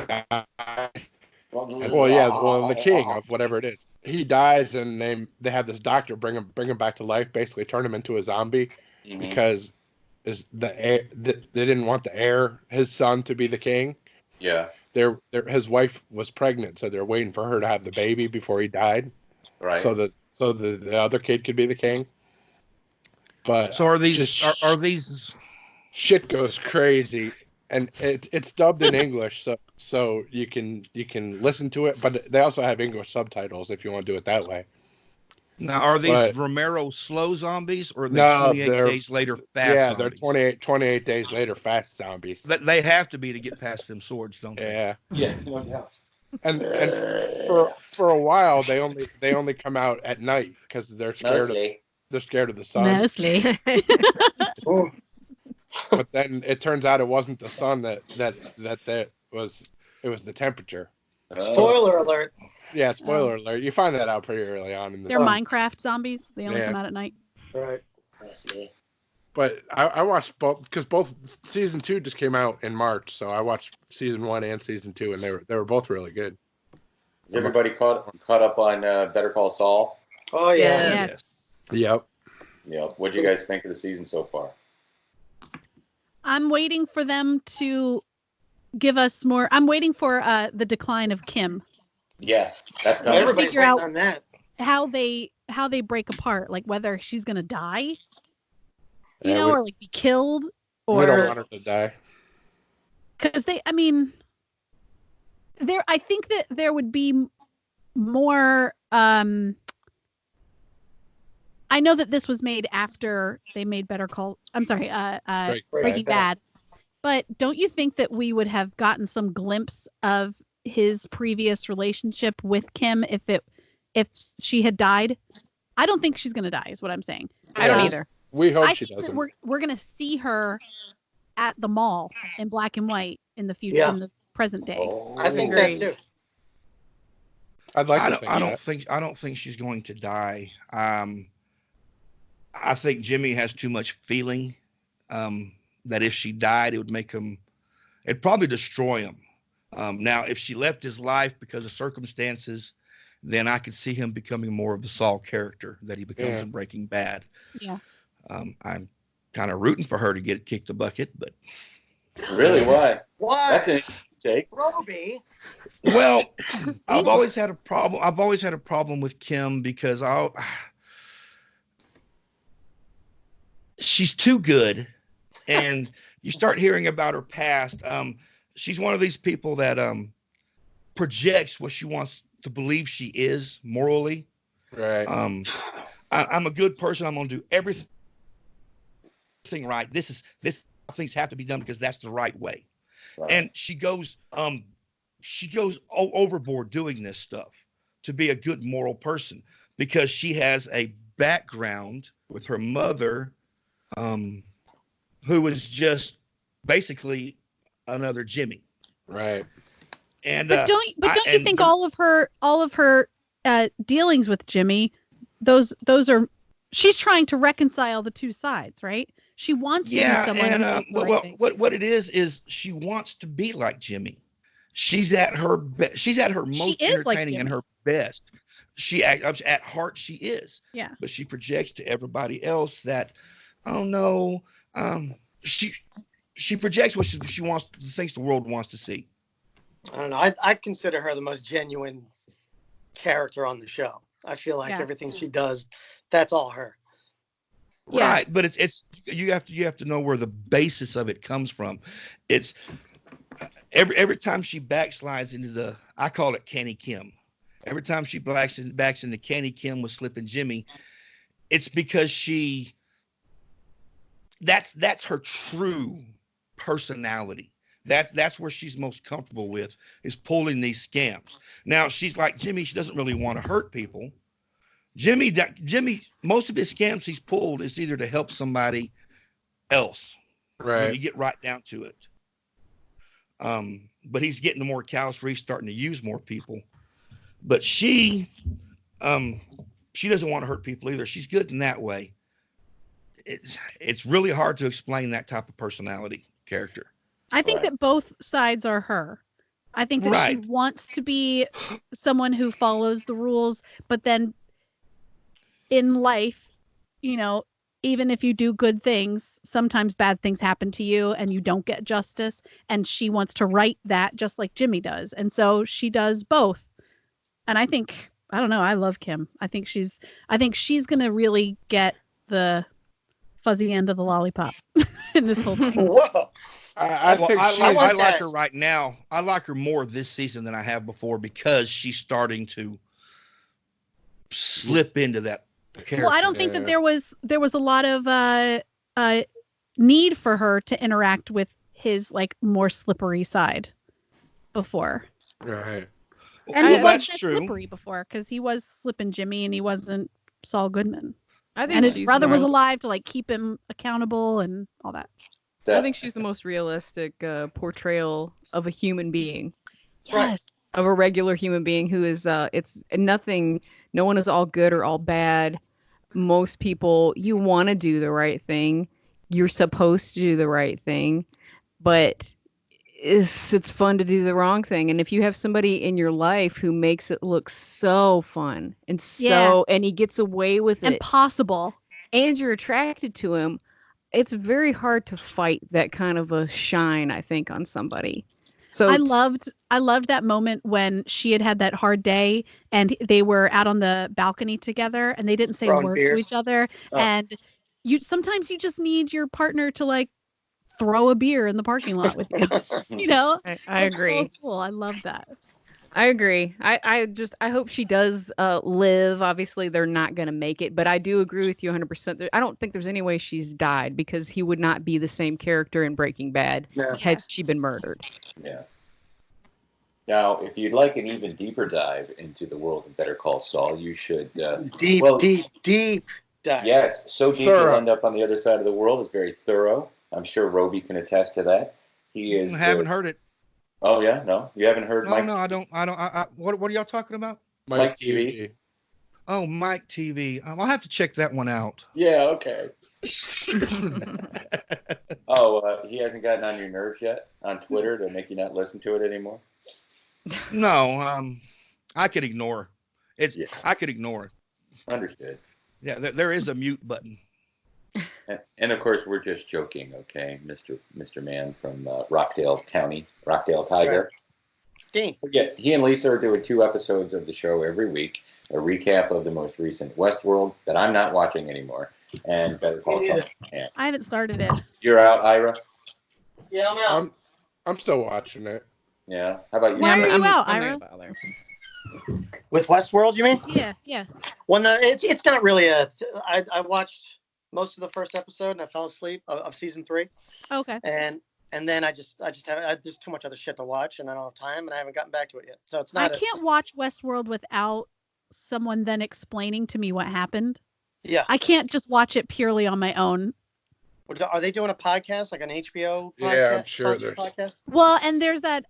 S3: the king of whatever it is. He dies, and they have this doctor bring him back to life, basically turn him into a zombie
S1: Mhm.
S3: because they didn't want the heir, his son, to be the king.
S1: Yeah.
S3: His wife was pregnant, so they're waiting for her to have the baby before he died,
S1: Right.
S3: so the other kid could be the king. But
S7: So are these
S3: just
S7: are these?
S3: shit goes crazy, and it's dubbed in English, so you can listen to it, but they also have English subtitles if you want to do it that way.
S7: Now, are these
S3: But
S7: Romero slow zombies, or are they
S3: no,
S7: 28
S3: they're
S7: days later fast
S3: they're
S7: zombies?
S3: 28 days later fast zombies.
S7: They have to be to get past them swords, don't they?
S3: Yeah,
S1: Yeah, no doubt.
S3: and for a while they only come out at night because they're scared of the sun.
S5: Mostly.
S3: But then it turns out it wasn't the sun that was, it was the temperature.
S4: Spoiler alert.
S3: Yeah, spoiler alert. You find that out pretty early on in the
S5: They're
S3: season.
S5: Minecraft zombies. They only
S3: Yeah.
S5: come out at night.
S4: Right.
S3: But I watched both because both season 2 just came out in March, so I watched season 1 and season 2, and they were both really good.
S1: Is everybody caught up on Better Call Saul?
S4: Oh yeah.
S5: Yes.
S3: Yep.
S1: Yeah. What'd you guys think of the season so far?
S5: I'm waiting for them to give us more. I'm waiting for the decline of Kim.
S1: Yeah, that's coming.
S4: Everybody's
S5: Figure
S4: waiting
S5: out
S4: on that.
S5: how they break apart, like whether she's gonna die,
S3: Yeah,
S5: or like be killed,
S3: we don't
S5: or
S3: want her to die.
S5: because I think that there would be more. I know that this was made after they made Breaking Bad. But don't you think that we would have gotten some glimpse of his previous relationship with Kim if she had died? I don't think she's gonna die, is what I'm saying.
S2: I don't either.
S3: We hope
S5: I
S3: she
S5: think that
S3: doesn't.
S5: we're gonna see her at the mall in black and white in the future,
S4: Yeah.
S5: in the present day.
S1: Oh,
S4: I think
S2: Agreed.
S4: that too.
S3: I'd like to think
S7: I don't think she's going to die. I think Jimmy has too much feeling. That if she died, it'd probably destroy him. Now, if she left his life because of circumstances, then I could see him becoming more of the Saul character that he becomes in Breaking Bad.
S5: Yeah.
S7: I'm kind of rooting for her to get kicked the bucket, but
S1: really? Why?
S4: Why?
S1: That's an take.
S4: Robey.
S7: well, I've always had a problem with Kim because she's too good. And you start hearing about her past. She's one of these people that projects what she wants to believe she is morally.
S3: Right.
S7: I'm a good person. I'm going to do everything right. This things have to be done because that's the right way. Right. And she goes overboard doing this stuff to be a good moral person because she has a background with her mother, who was just basically another Jimmy.
S3: Right.
S7: And
S5: but don't you think all of her dealings with Jimmy, those are, she's trying to reconcile the two sides, right? She wants to be someone.
S7: And what it is she wants to be like Jimmy. She's at her she's at her most entertaining and her best. At heart she is. Yeah. But she projects to everybody else that, oh no, she projects what she wants, thinks the world wants to see.
S4: I don't know. I consider her the most genuine character on the show. I feel like everything she does, that's all her.
S7: Right, but it's you have to know where the basis of it comes from. It's every time she backslides into I call it Canny Kim. Every time she backs into Canny Kim with Slippin' Jimmy, it's because that's her true personality. That's where she's most comfortable with, is pulling these scams. Now she's like Jimmy, she doesn't really want to hurt people. Jimmy, most of his scams he's pulled is either to help somebody else.
S3: Right.
S7: When you get right down to it. But he's getting more callous where he's starting to use more people. But she doesn't want to hurt people either. She's good in that way. It's really hard to explain that type of personality character.
S5: I think that both sides are her. I think that she wants to be someone who follows the rules, but then in life, you know, even if you do good things, sometimes bad things happen to you and you don't get justice. And she wants to right that just like Jimmy does. And so she does both. And I think, I don't know, I love Kim. I think she's going to really get the fuzzy end of the lollipop in this whole thing.
S4: Whoa.
S3: I
S7: like her right now. I like her more this season than I have before because she's starting to slip into that character.
S5: Well, I don't think that there was a lot of need for her to interact with his like more slippery side before.
S3: Right.
S5: And he wasn't slippery before because he was slipping Jimmy and he wasn't Saul Goodman. And his brother was alive to like keep him accountable and all that.
S2: I think she's the most realistic portrayal of a human being.
S5: Yes.
S2: Of a regular human being who is, it's nothing, no one is all good or all bad. Most people, you want to do the right thing. You're supposed to do the right thing. But it's fun to do the wrong thing. And if you have somebody in your life who makes it look so fun and and he gets away with it.
S5: Impossible.
S2: And you're attracted to him, it's very hard to fight that kind of a shine, I think, on somebody. So
S5: I loved that moment when she had that hard day and they were out on the balcony together and they didn't say a word to each other. Oh. And sometimes you just need your partner to like throw a beer in the parking lot with you. You know?
S2: I agree.
S5: So cool. I love that.
S2: I agree. I hope she does live. Obviously, they're not going to make it, but I do agree with you 100%. I don't think there's any way she's died because he would not be the same character in Breaking Bad had she been murdered.
S1: Yeah. Now, if you'd like an even deeper dive into the world of Better Call Saul, you should
S4: deep dive.
S1: Yes, so deep you'll end up on the other side of the world. It's very thorough. I'm sure Robey can attest to that. He is.
S7: I haven't heard it.
S1: Oh yeah, no, you haven't heard.
S7: No,
S1: Mike?
S7: No, I don't. What are y'all talking about?
S1: Mike TV.
S7: Oh, Mike TV. I'll have to check that one out.
S1: Yeah. Okay. He hasn't gotten on your nerves yet on Twitter to make you not listen to it anymore.
S7: No, I could ignore it. I could ignore it.
S1: Understood.
S7: Yeah, there is a mute button.
S1: And of course, we're just joking, okay, Mr. Man from Rockdale County, Rockdale Tiger.
S4: Right.
S1: Yeah, he and Lisa are doing 2 episodes of the show every week, a recap of the most recent Westworld that I'm not watching anymore, and Better Call Saul. Yeah.
S5: I haven't started it.
S1: You're out, Ira?
S4: Yeah, I'm out.
S3: I'm still watching it.
S1: Yeah. How about you?
S5: Why are you out, Ira?
S4: With Westworld, you mean?
S5: Yeah.
S4: Well, no, it's not really I watched most of the first episode and I fell asleep of season 3.
S5: Okay.
S4: And then I just have there's too much other shit to watch and I don't have time and I haven't gotten back to it yet. So it's not.
S5: I can't watch Westworld without someone then explaining to me what happened.
S4: Yeah.
S5: I can't just watch it purely on my own.
S4: Are they doing a podcast like an HBO podcast?
S3: Yeah, I'm sure there's.
S4: Podcast?
S5: Well, and there's that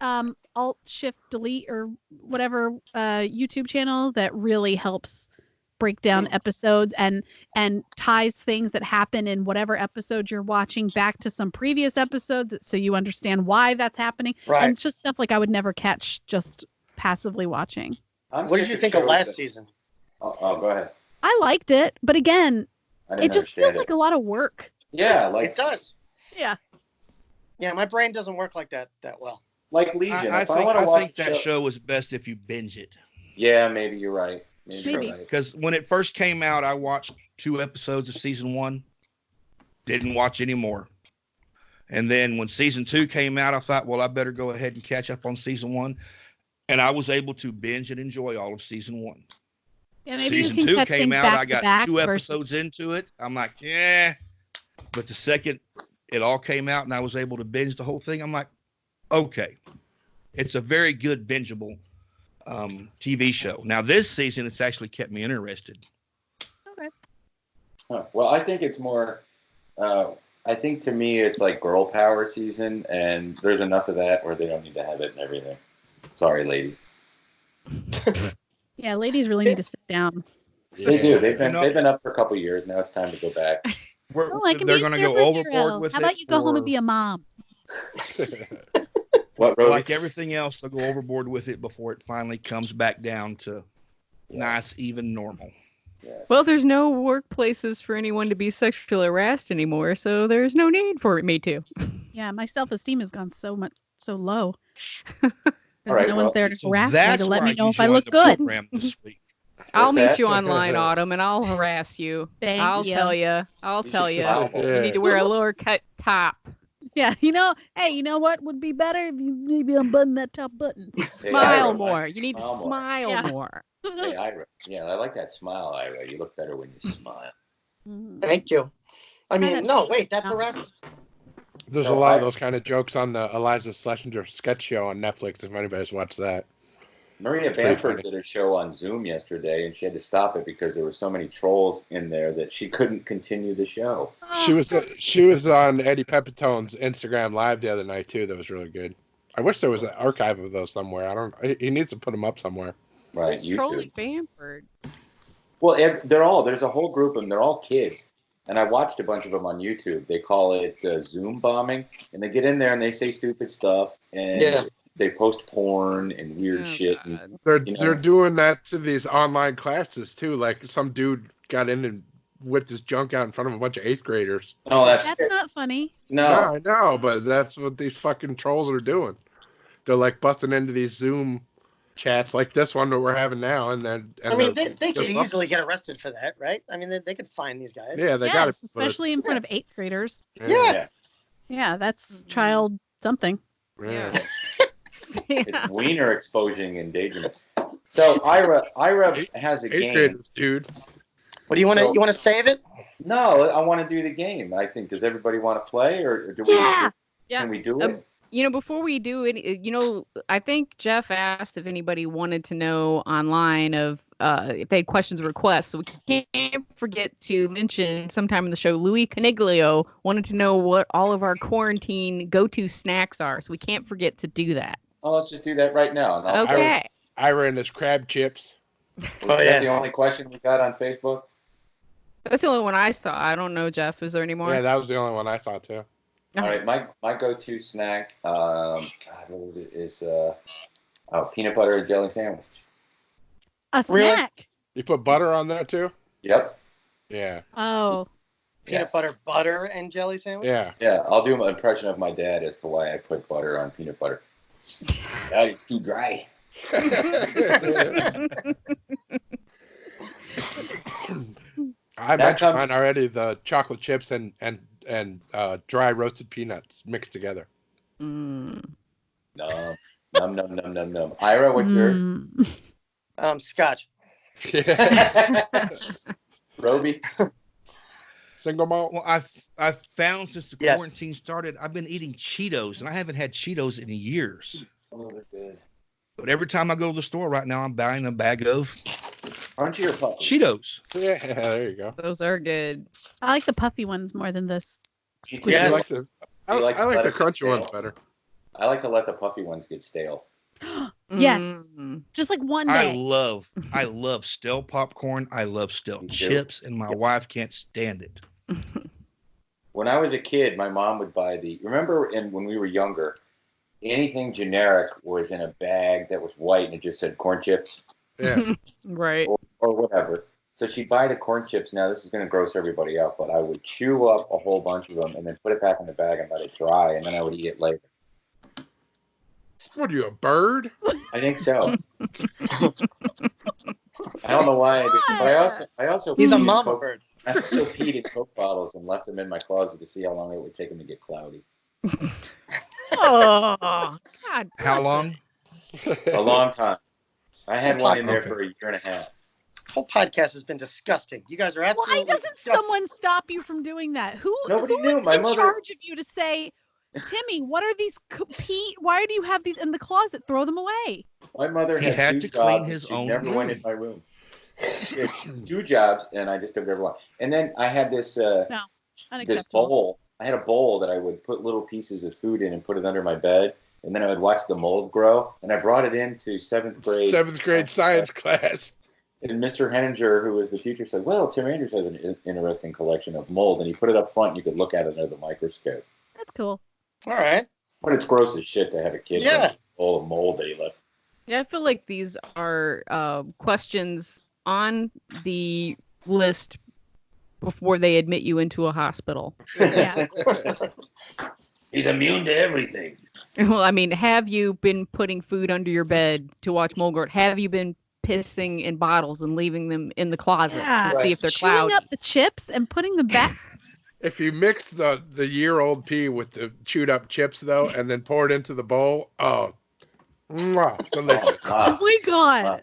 S5: Alt Shift Delete or whatever YouTube channel that really helps break down episodes and ties things that happen in whatever episode you're watching back to some previous episode so you understand why that's happening.
S4: Right.
S5: And it's just stuff like I would never catch just passively watching.
S4: What did you think of last season?
S1: Oh, go ahead.
S5: I liked it, but again, it just feels like a lot of work.
S1: Yeah,
S4: it does.
S5: Yeah.
S4: Yeah, my brain doesn't work like that well.
S1: Like Legion.
S7: I think that show is best if you binge it.
S1: Yeah, maybe you're right.
S5: Maybe.
S7: Because when it first came out, I watched 2 episodes of season 1. Didn't watch any more. And then when season 2 came out, I thought, well, I better go ahead and catch up on season 1. And I was able to binge and enjoy all of season 1.
S5: Yeah, maybe
S7: season
S5: you can
S7: 2
S5: catch
S7: came
S5: things
S7: out.
S5: back
S7: I got
S5: to back
S7: 2 episodes into it. I'm like, yeah. But the second it all came out and I was able to binge the whole thing, I'm like, okay. It's a very good bingeable TV show. Now this season, it's actually kept me interested.
S1: Huh. Well, I think it's more. I think to me, it's like girl power season, and there's enough of that where they don't need to have it and everything. Sorry, ladies.
S5: Yeah, ladies really need to sit down.
S1: They do. They've been up for a couple of years now. It's time to go back.
S5: I can
S7: They're
S5: be a
S7: going to go
S5: superhero.
S7: overboard with it.
S5: How about you go home and be a mom?
S1: What, Robey?
S7: Like everything else, they'll go overboard with it before it finally comes back down to nice, even normal.
S1: Yes.
S2: Well, there's no workplaces for anyone to be sexually harassed anymore, so there's no need for me to.
S5: Yeah, my self-esteem has gone so low.
S1: All right,
S5: no one's there to
S7: So
S5: harass me
S7: that's
S5: to let
S7: why
S5: me know
S7: you
S5: if I
S7: joined
S5: look
S7: the
S5: good.
S7: program this week.
S2: I'll
S1: What's
S2: meet
S1: that?
S2: you online, Autumn, and I'll harass you.
S5: Thank
S2: I'll
S5: you.
S2: tell you. I'll
S1: You
S2: tell
S1: should
S2: you.
S1: smile more.
S2: You need to wear a lower cut top.
S5: Yeah, hey, you know what would be better if you maybe unbutton that top button.
S1: Hey,
S2: Smile
S1: Ira,
S2: more.
S1: like,
S2: You need to
S1: more.
S2: smile
S5: Yeah.
S2: more.
S1: Hey, Ira. Yeah, I like that smile, Ira. You look better when you smile.
S4: Thank you. I mean, no, wait, that's
S5: No.
S4: harassment.
S3: There's a lot of those kind of jokes on the Eliza Schlesinger sketch show on Netflix, if anybody's watched that.
S1: Maria
S3: pretty
S1: Bamford
S3: funny.
S1: did a show on Zoom yesterday, and she had to stop it because there were so many trolls in there that she couldn't continue the show.
S3: She was on Eddie Pepitone's Instagram Live the other night too. That was really good. I wish there was an archive of those somewhere. He needs to put them up somewhere.
S1: Right,
S2: Who's
S1: YouTube.
S2: trolling Bamford?
S1: Well, there's a whole group of them. They're all kids. And I watched a bunch of them on YouTube. They call it Zoom bombing. And they get in there and they say stupid stuff. And they post porn and weird shit. And,
S3: They're doing that to these online classes too. Like some dude got in and whipped his junk out in front of a bunch of 8th graders.
S1: Oh, that's
S5: not funny.
S1: No,
S3: I know, but that's what these fucking trolls are doing. They're like busting into these Zoom chats like this one that we're having now, and then
S4: I mean, they could easily get arrested for that, right? I mean, they could find these guys.
S3: Yeah, they got it,
S5: especially in front of 8th graders.
S1: Yeah,
S5: that's child something.
S3: Yeah.
S1: It's wiener exposing endangerment. So Ira has a
S3: 8th
S1: game.
S3: graders, dude.
S4: What do you want to? You want to save it?
S1: No, I want to do the game. I think. Does everybody want to play, or do we?
S2: Yeah.
S1: Can we do it?
S2: Before we do it, I think Jeff asked if anybody wanted to know online of if they had questions or requests. So we can't forget to mention sometime in the show, Louis Caniglio wanted to know what all of our quarantine go-to snacks are. So we can't forget to do that.
S1: Oh, let's just do that right now.
S2: Okay.
S3: Ira and his crab chips.
S1: Was that the only question we got on Facebook?
S2: That's the only one I saw. I don't know, Jeff. Is there any more?
S3: Yeah, that was the only one I saw too.
S1: All right, my go-to snack, what was it? Is peanut butter and jelly sandwich.
S5: A snack.
S3: You put butter on that too?
S1: Yep.
S3: Yeah.
S5: Oh.
S4: Peanut butter and jelly sandwich.
S3: Yeah.
S1: Yeah, I'll do an impression of my dad as to why I put butter on peanut butter. Dad, it's too dry.
S3: I mentioned mine already. The chocolate chips and dry roasted peanuts mixed together.
S1: Num. Ira, what's yours?
S4: Scotch.
S1: Robey?
S3: Single malt.
S7: Well, I've found since the quarantine started, I've been eating Cheetos, and I haven't had Cheetos in years.
S1: Oh, they're good.
S7: But every time I go to the store right now, I'm buying a bag of
S1: Crunchy or puffy?
S7: Cheetos.
S3: Yeah, there you go.
S2: Those are good.
S5: I like the puffy ones more than this.
S3: I like the crunchy ones better.
S1: I like to let the puffy ones get stale.
S5: Yes. Just like one day.
S7: I love stale popcorn. I love stale chips, and my wife can't stand it.
S1: When I was a kid, my mom would buy remember when we were younger, anything generic was in a bag that was white and it just said corn chips.
S3: Yeah.
S2: Right.
S1: Or whatever. So she'd buy the corn chips. Now, this is going to gross everybody out, but I would chew up a whole bunch of them and then put it back in the bag and let it dry, and then I would eat it later.
S3: What are you, a bird?
S1: I think so. I don't know why I did, but I also
S4: He's a mama bird.
S1: I also peed in Coke bottles and left them in my closet to see how long it would take them to get cloudy.
S2: Oh, God.
S7: How long?
S1: A long time. I had one in there for a year and a half.
S4: This whole podcast has been disgusting. You guys are absolutely
S5: Why doesn't
S4: disgusting.
S5: someone stop you from doing that?
S1: Nobody
S5: who
S1: knew.
S5: is
S1: My
S5: in
S1: mother-
S5: charge of you to say, Timmy, what are these? Why do you have these in the closet? Throw them away.
S1: My mother
S7: He had
S1: two
S7: to clean
S1: jobs,
S7: his
S1: she
S7: own
S1: never went
S7: room.
S1: in my room. 2 jobs, and I just took everyone. And then I had this this
S5: Unacceptable.
S1: bowl. I had a bowl that I would put little pieces of food in and put it under my bed, and then I would watch the mold grow. And I brought it into 7th grade
S3: science class.
S1: And Mr. Henninger, who was the teacher, said, "Well, Tim Andrews has an interesting collection of mold," and he put it up front. And you could look at it under the microscope.
S5: That's cool.
S4: All right.
S1: But it's gross as shit to have a kid
S4: Yeah.
S1: with a bowl of mold that he left.
S2: Yeah, I feel like these are questions on the list before they admit you into a hospital.
S5: Yeah.
S6: He's immune to everything.
S2: Well, I mean, have you been putting food under your bed to watch mold grow? Have you been pissing in bottles and leaving them in the closet
S5: Yeah.
S2: to see if they're
S5: Chewing
S2: cloudy?
S5: up the chips and putting them back.
S3: If you mix the year-old pee with the chewed up chips though, and then pour it into the bowl, delicious.
S5: Oh my god.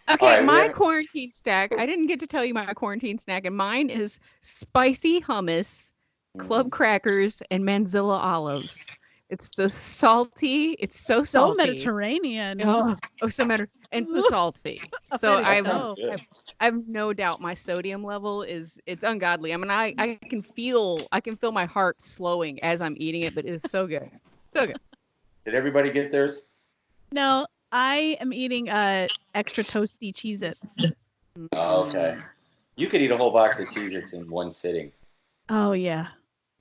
S2: Okay,
S1: All right,
S2: my quarantine snack. I didn't get to tell you my quarantine snack, and mine is spicy hummus, club crackers, and manzilla olives. It's the salty. It's so salty.
S5: Mediterranean.
S2: Oh, so and so salty. So I
S1: sounds good.
S2: have no doubt my sodium level it's ungodly. I mean, I can feel my heart slowing as I'm eating it, but it is so good, so good.
S1: Did everybody get theirs?
S5: No, I am eating extra toasty Cheez-Its.
S1: Oh, okay. You could eat a whole box of Cheez-Its in one sitting.
S5: Oh yeah.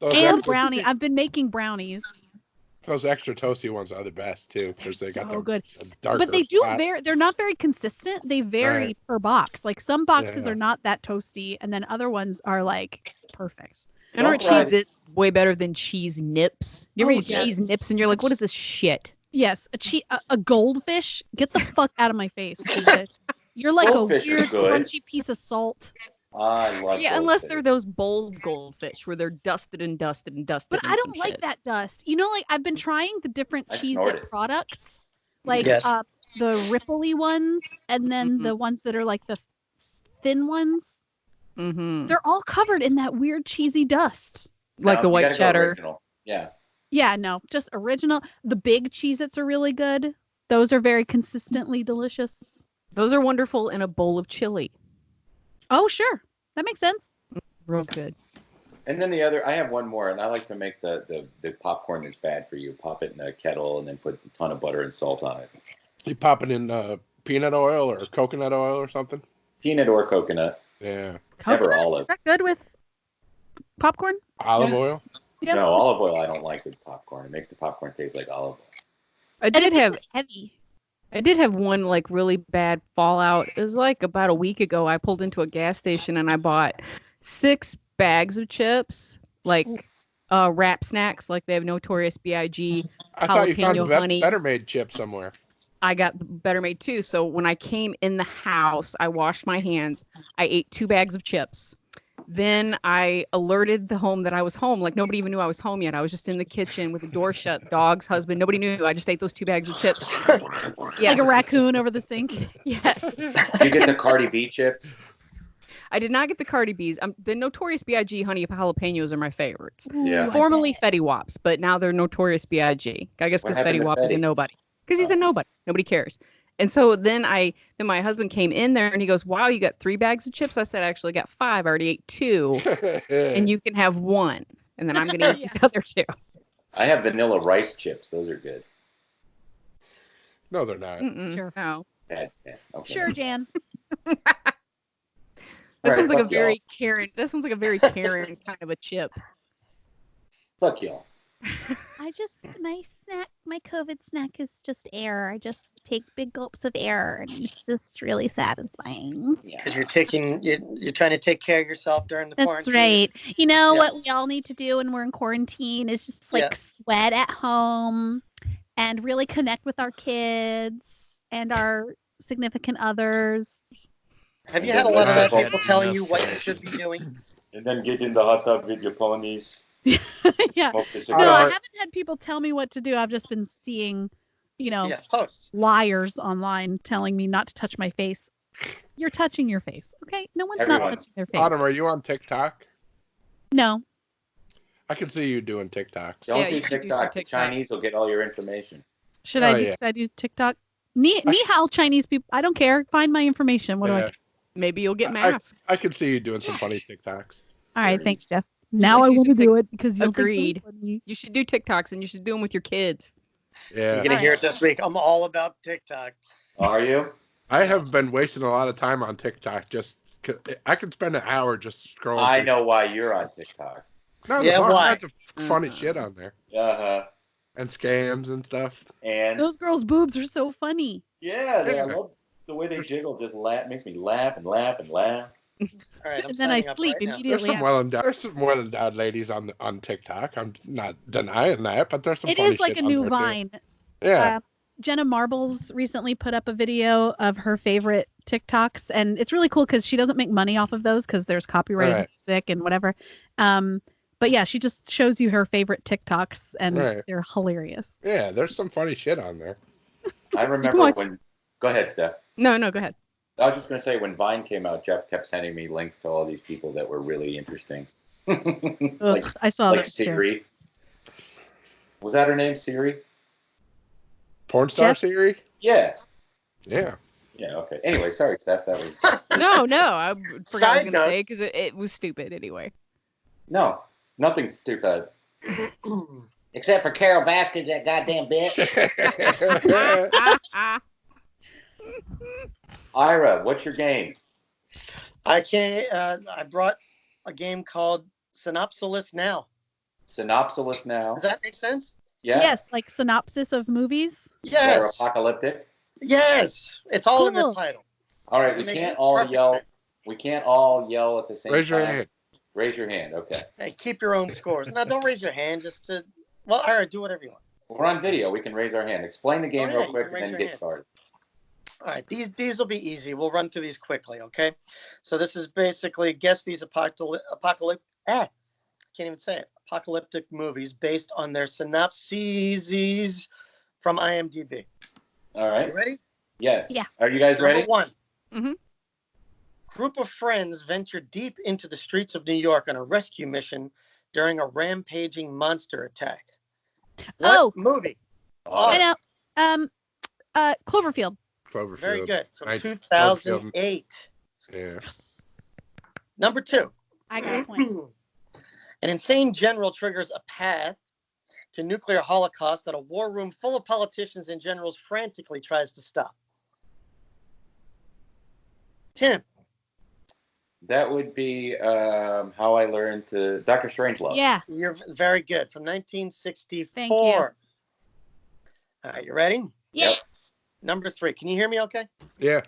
S3: Those
S5: And
S3: extra,
S5: brownie. I've been making brownies.
S3: those extra toasty ones are the best too, because they got
S5: So
S3: the
S5: good.
S3: darker
S5: But they do
S3: flat.
S5: they're not very consistent. They vary
S3: Right.
S5: per box. Like some boxes
S3: Yeah.
S5: are not that toasty, and then other ones are like perfect.
S2: And our
S1: Don't
S2: cheese is way better than cheese nips. You ever
S5: Oh,
S2: eat
S5: yes.
S2: cheese nips and you're like, what is this shit?
S5: Yes, a goldfish. Get the fuck out of my face. Goldfish. You're like
S1: Goldfish
S5: a
S1: are
S5: weird
S1: good.
S5: crunchy piece of salt.
S1: I love
S2: Yeah, unless
S1: goldfish.
S2: they're those bold goldfish where they're dusted and dusted and dusted.
S5: But
S2: and
S5: I don't
S2: some
S5: like
S2: shit.
S5: that dust. You know, like I've been trying the different
S1: I
S5: cheese
S1: snort it.
S5: products, like
S4: Yes.
S5: the ripply ones, and then
S2: Mhm.
S5: the ones that are like the thin ones.
S2: Mm-hmm.
S5: They're all covered in that weird cheesy dust.
S2: Like
S1: No,
S2: the
S1: you
S2: white
S1: gotta go
S2: cheddar.
S1: original. Yeah.
S5: Yeah, no, just original. The big Cheez-Its are really good. Those are very consistently delicious.
S2: Those are wonderful in a bowl of chili.
S5: Oh, sure. That makes sense.
S2: Real good.
S1: And then I have one more, and I like to make the popcorn that's bad for you. Pop it in a kettle and then put a ton of butter and salt on it.
S3: You pop it in peanut oil or coconut oil or something.
S1: Peanut or coconut.
S3: Yeah,
S1: Never
S5: Coconut?
S1: olive.
S5: Is that good with popcorn?
S3: olive
S1: Yeah.
S3: oil.
S5: Yeah.
S1: No, olive oil I don't like with popcorn. It makes the popcorn taste like olive oil.
S2: I
S5: And
S2: did
S5: it makes
S2: have
S5: it heavy.
S2: I did have one like really bad fallout. It was like about a week ago. I pulled into a gas station and I bought 6 bags of chips, like wrap snacks, like they have Notorious B.I.G.
S3: I thought you found
S2: Jalapeno
S3: a
S2: honey.
S3: Better Made chip somewhere.
S2: I got Better Made too. So when I came in the house, I washed my hands. I ate 2 bags of chips. Then I alerted the home that I was home. Like nobody even knew I was home yet. I was just in the kitchen with the door shut, dog's husband. Nobody knew. I just ate those 2 bags of chips. Yes.
S5: Like a raccoon over the sink.
S2: Yes.
S1: Did you get the Cardi B chips?
S2: I did not get the Cardi B's. The Notorious B.I.G. honey jalapenos are my favorites.
S1: Yeah.
S5: Ooh, I
S2: Formerly
S5: bet.
S2: Fetty Waps, but now they're Notorious B.I.G. I guess
S1: What
S2: because
S1: happened
S2: Fetty
S1: to
S2: Wap is a
S1: Fetty?
S2: nobody. Because he's a nobody. Nobody cares. And so then my husband came in there and he goes, "Wow, you got 3 bags of chips?" I said, "I actually got 5. I already ate 2, and you can have 1, and then I'm going to eat these other 2."
S1: I have vanilla rice chips. Those are good.
S3: No, they're not.
S2: Mm-mm,
S5: Sure.
S2: no.
S1: Bad. Yeah, okay.
S5: Sure, Jan.
S2: That
S1: All
S2: sounds
S1: right,
S2: like a
S1: fuck y'all.
S2: very Karen. That sounds like a very Karen kind of a chip.
S1: Fuck y'all.
S8: I just my COVID snack is just air. I just take big gulps of air, and it's just really satisfying.
S4: Because you're trying to take care of yourself during the
S8: That's
S4: quarantine.
S8: right. You know
S4: Yeah.
S8: what we all need to do when we're in quarantine is just like
S4: Yeah.
S8: sweat at home and really connect with our kids and our significant others.
S4: Have you had a lot of that
S1: Yeah.
S4: people telling you what you should be doing?
S1: And then get in the hot tub with your ponies.
S5: Yeah.
S1: Smoke the
S5: No,
S1: cigar.
S5: I haven't had people tell me what to do. I've just been seeing,
S4: Yeah, posts.
S5: liars online telling me not to touch my face. You're touching your face, okay? No one's
S1: Everyone.
S5: not touching their face.
S3: Autumn, are you on TikTok?
S5: No.
S3: I can see you doing TikToks.
S1: Don't
S2: Yeah,
S1: do
S2: you can do
S1: TikTok.
S2: some
S1: The
S2: TikTok.
S1: Chinese will get all your information.
S5: Should
S3: Oh,
S5: I do?
S3: yeah.
S5: Should I do TikTok? Ni hao, Chinese people. I don't care. Find my information. What do I?
S3: Yeah.
S2: Maybe you'll get masks.
S3: I could see you doing some funny TikToks.
S5: All right, thanks, Jeff. Now I
S2: should do
S5: want to
S2: some
S5: do it because you'll
S2: Agreed.
S5: think I'm funny.
S2: You should do TikToks, and you should do them with your kids.
S3: Yeah.
S4: You're gonna hear it this week. I'm all about TikTok.
S1: Are you?
S3: I have been wasting a lot of time on TikTok. I could spend an hour just scrolling.
S1: I know why you're on TikTok.
S3: No,
S4: Yeah,
S3: there's all
S4: why?
S3: kinds of funny shit on there.
S1: Uh-huh.
S3: And scams and stuff.
S1: And
S5: Those girls' boobs are so funny.
S1: yeah, I
S3: Yeah.
S1: love the way they jiggle. Just makes me laugh and laugh and laugh.
S4: All right, I'm
S5: And then I
S4: signing up
S5: sleep
S4: right now.
S3: There's
S5: immediately.
S3: some there's some well-endowed ladies on TikTok. I'm not denying that, but there's some
S5: It
S3: funny
S5: is like
S3: shit
S5: a
S3: on
S5: new
S3: there, too.
S5: Vine.
S3: Yeah.
S5: Jenna Marbles recently put up a video of her favorite TikToks, and it's really cool because she doesn't make money off of those because there's copyrighted
S3: Right.
S5: music and whatever. But yeah, she just shows you her favorite TikToks, and
S3: Right.
S5: they're hilarious.
S3: Yeah, there's some funny shit on there.
S1: I remember
S2: watch-
S1: when. Go ahead, Steph.
S2: No, go ahead.
S1: I was just gonna say when Vine came out, Jeff kept sending me links to all these people that were really interesting.
S5: Ugh, I saw
S1: like
S5: that.
S1: Siri. Was that her name, Siri?
S3: Porn star
S5: Jeff?
S3: Siri?
S1: Yeah.
S3: Yeah.
S1: Yeah. Okay. Anyway, sorry, Steph. That was
S2: No, I forgot what I was
S4: Side
S2: gonna
S4: note.
S2: say because it was stupid anyway.
S1: no, nothing stupid.
S6: Except for Carole Baskins, that goddamn bitch.
S1: Ira, what's your game?
S4: I brought a game called Synopsis Now.
S1: Synopsis now.
S4: Does that make sense?
S1: Yeah.
S5: Yes, like synopsis of movies.
S1: They're
S4: Yes.
S1: apocalyptic.
S4: Yes. It's all in the
S5: Cool.
S4: title.
S1: All right, we
S4: It makes
S1: can't all
S4: perfect
S1: yell.
S4: sense.
S1: We can't all yell at the same
S3: Raise
S1: time.
S3: your hand.
S1: Raise your hand. Okay.
S4: Hey, keep your own scores. No, don't raise your hand. All right, do whatever you want.
S1: We're on video. We can raise our hand. Explain the game
S4: Oh, yeah,
S1: real
S4: you
S1: quick
S4: can
S1: and
S4: raise
S1: then
S4: your
S1: get
S4: hand.
S1: started.
S4: All right, these will be easy. We'll run through these quickly, okay? So this is basically guess these can't even say it. Apocalyptic movies based on their synopses from IMDb.
S1: All
S4: You
S1: right.
S4: ready?
S1: Yes.
S5: Yeah.
S1: Are you guys ready?
S4: Number one.
S2: Mhm.
S4: Group of friends venture deep into the streets of New York on a rescue mission during a rampaging monster attack. What
S5: Oh.
S4: movie?
S5: I know. Cloverfield.
S3: Cloverfield.
S4: Very good. From
S3: Nice.
S4: 2008.
S3: Yeah.
S4: Number two.
S5: I got a point.
S4: An insane general triggers a path to nuclear holocaust that a war room full of politicians and generals frantically tries to stop. Tim.
S1: That would be How I Learned to Dr. Strangelove.
S5: Yeah.
S4: You're very good. From 1964.
S5: Thank you.
S4: All right, you ready?
S5: Yeah.
S4: Number three. Can you hear me okay?
S3: Yeah.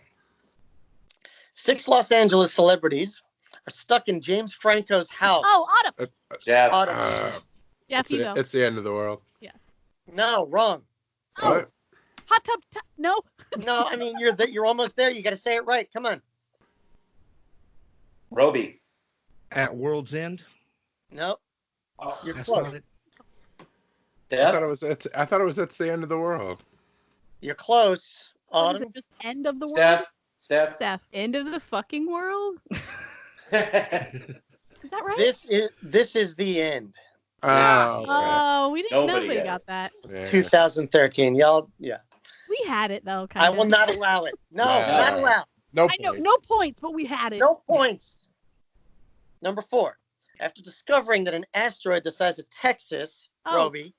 S4: 6 Los Angeles celebrities are stuck in James Franco's house.
S5: Oh, Autumn.
S1: Jeff.
S4: Autumn.
S5: Jeff, you go.
S3: It's the end of the world.
S4: No, wrong.
S5: Oh,
S3: What?
S5: hot tub. No.
S4: No, I mean you're almost there. You got to say it right. Come on.
S1: Robey.
S7: At World's End.
S4: No,
S1: Oh,
S4: you're
S7: That's
S4: close.
S7: not it.
S3: I thought
S1: Steph.
S3: it was. I thought it was. It's the end of the world.
S4: You're close.
S5: What is
S4: Autumn.
S5: it, just end of the world.
S1: Steph.
S5: Steph.
S2: End of the fucking world.
S5: Is that right?
S4: This is the end.
S3: Oh. Okay.
S5: Oh, we didn't.
S1: Nobody
S5: Nobody
S1: got
S5: got that.
S3: Yeah.
S4: 2013. Y'all, yeah.
S5: We had it though. Kind
S4: I
S5: of.
S4: will not allow it. No,
S3: No.
S4: not allowed.
S3: No
S5: I know.
S3: point.
S5: No points, but we had it.
S4: No points. Number 4. After discovering that an asteroid the size of Texas,
S5: Oh.
S4: Robey,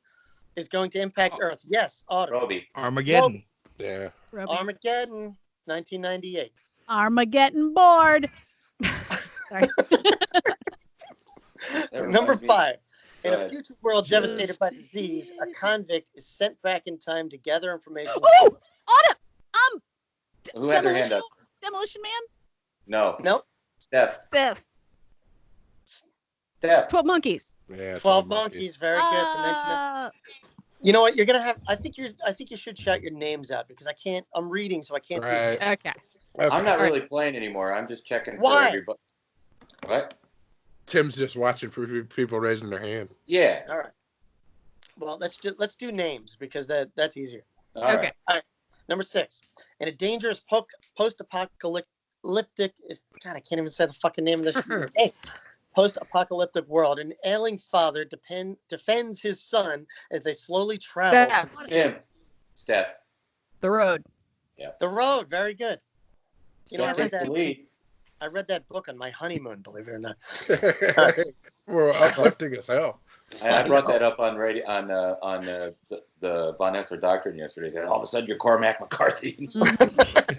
S4: is going to impact Earth. Yes, Autumn.
S1: Robey.
S7: Armageddon.
S3: Yeah.
S5: Roby.
S4: Armageddon, 1998.
S5: Armageddon bored. Sorry.
S1: That
S4: Number
S1: reminds me-
S4: 5. In
S1: Go
S4: a
S1: ahead.
S4: future world devastated by disease, a convict is sent back in time to gather information.
S5: Oh, Autumn.
S1: Who had their hand up?
S5: Demolition Man.
S1: No.
S4: Nope.
S1: Steph. Steph.
S2: 12 Monkeys.
S3: Yeah.
S4: 12 Monkeys. Very good. From 1990. You know what? You're gonna have. I think you should shout your names out because I can't. I'm reading, so I can't
S3: Right.
S4: see.
S2: Okay.
S3: Okay.
S1: I'm not really playing anymore. I'm just checking
S4: Why?
S1: for everybody. What?
S3: Tim's just watching for people raising their hand.
S1: Yeah.
S4: All right. Well, let's do names because that's easier.
S1: All right.
S2: Okay.
S4: Number 6. In a dangerous post-apocalyptic. God, I can't even say the fucking name of this. Hey, post-apocalyptic world, an ailing father defends his son as they slowly travel
S2: Steph.
S1: Tim. Steph.
S2: The Road.
S4: the road. Very good. You know, I
S1: Steph
S4: read
S1: takes
S4: that.
S1: the lead.
S4: I read that book on my honeymoon, believe it or not.
S3: We're uplifting as hell.
S1: I brought that up on radio on the Von Essler Doctrine yesterday. Said, all of a sudden you're Cormac McCarthy.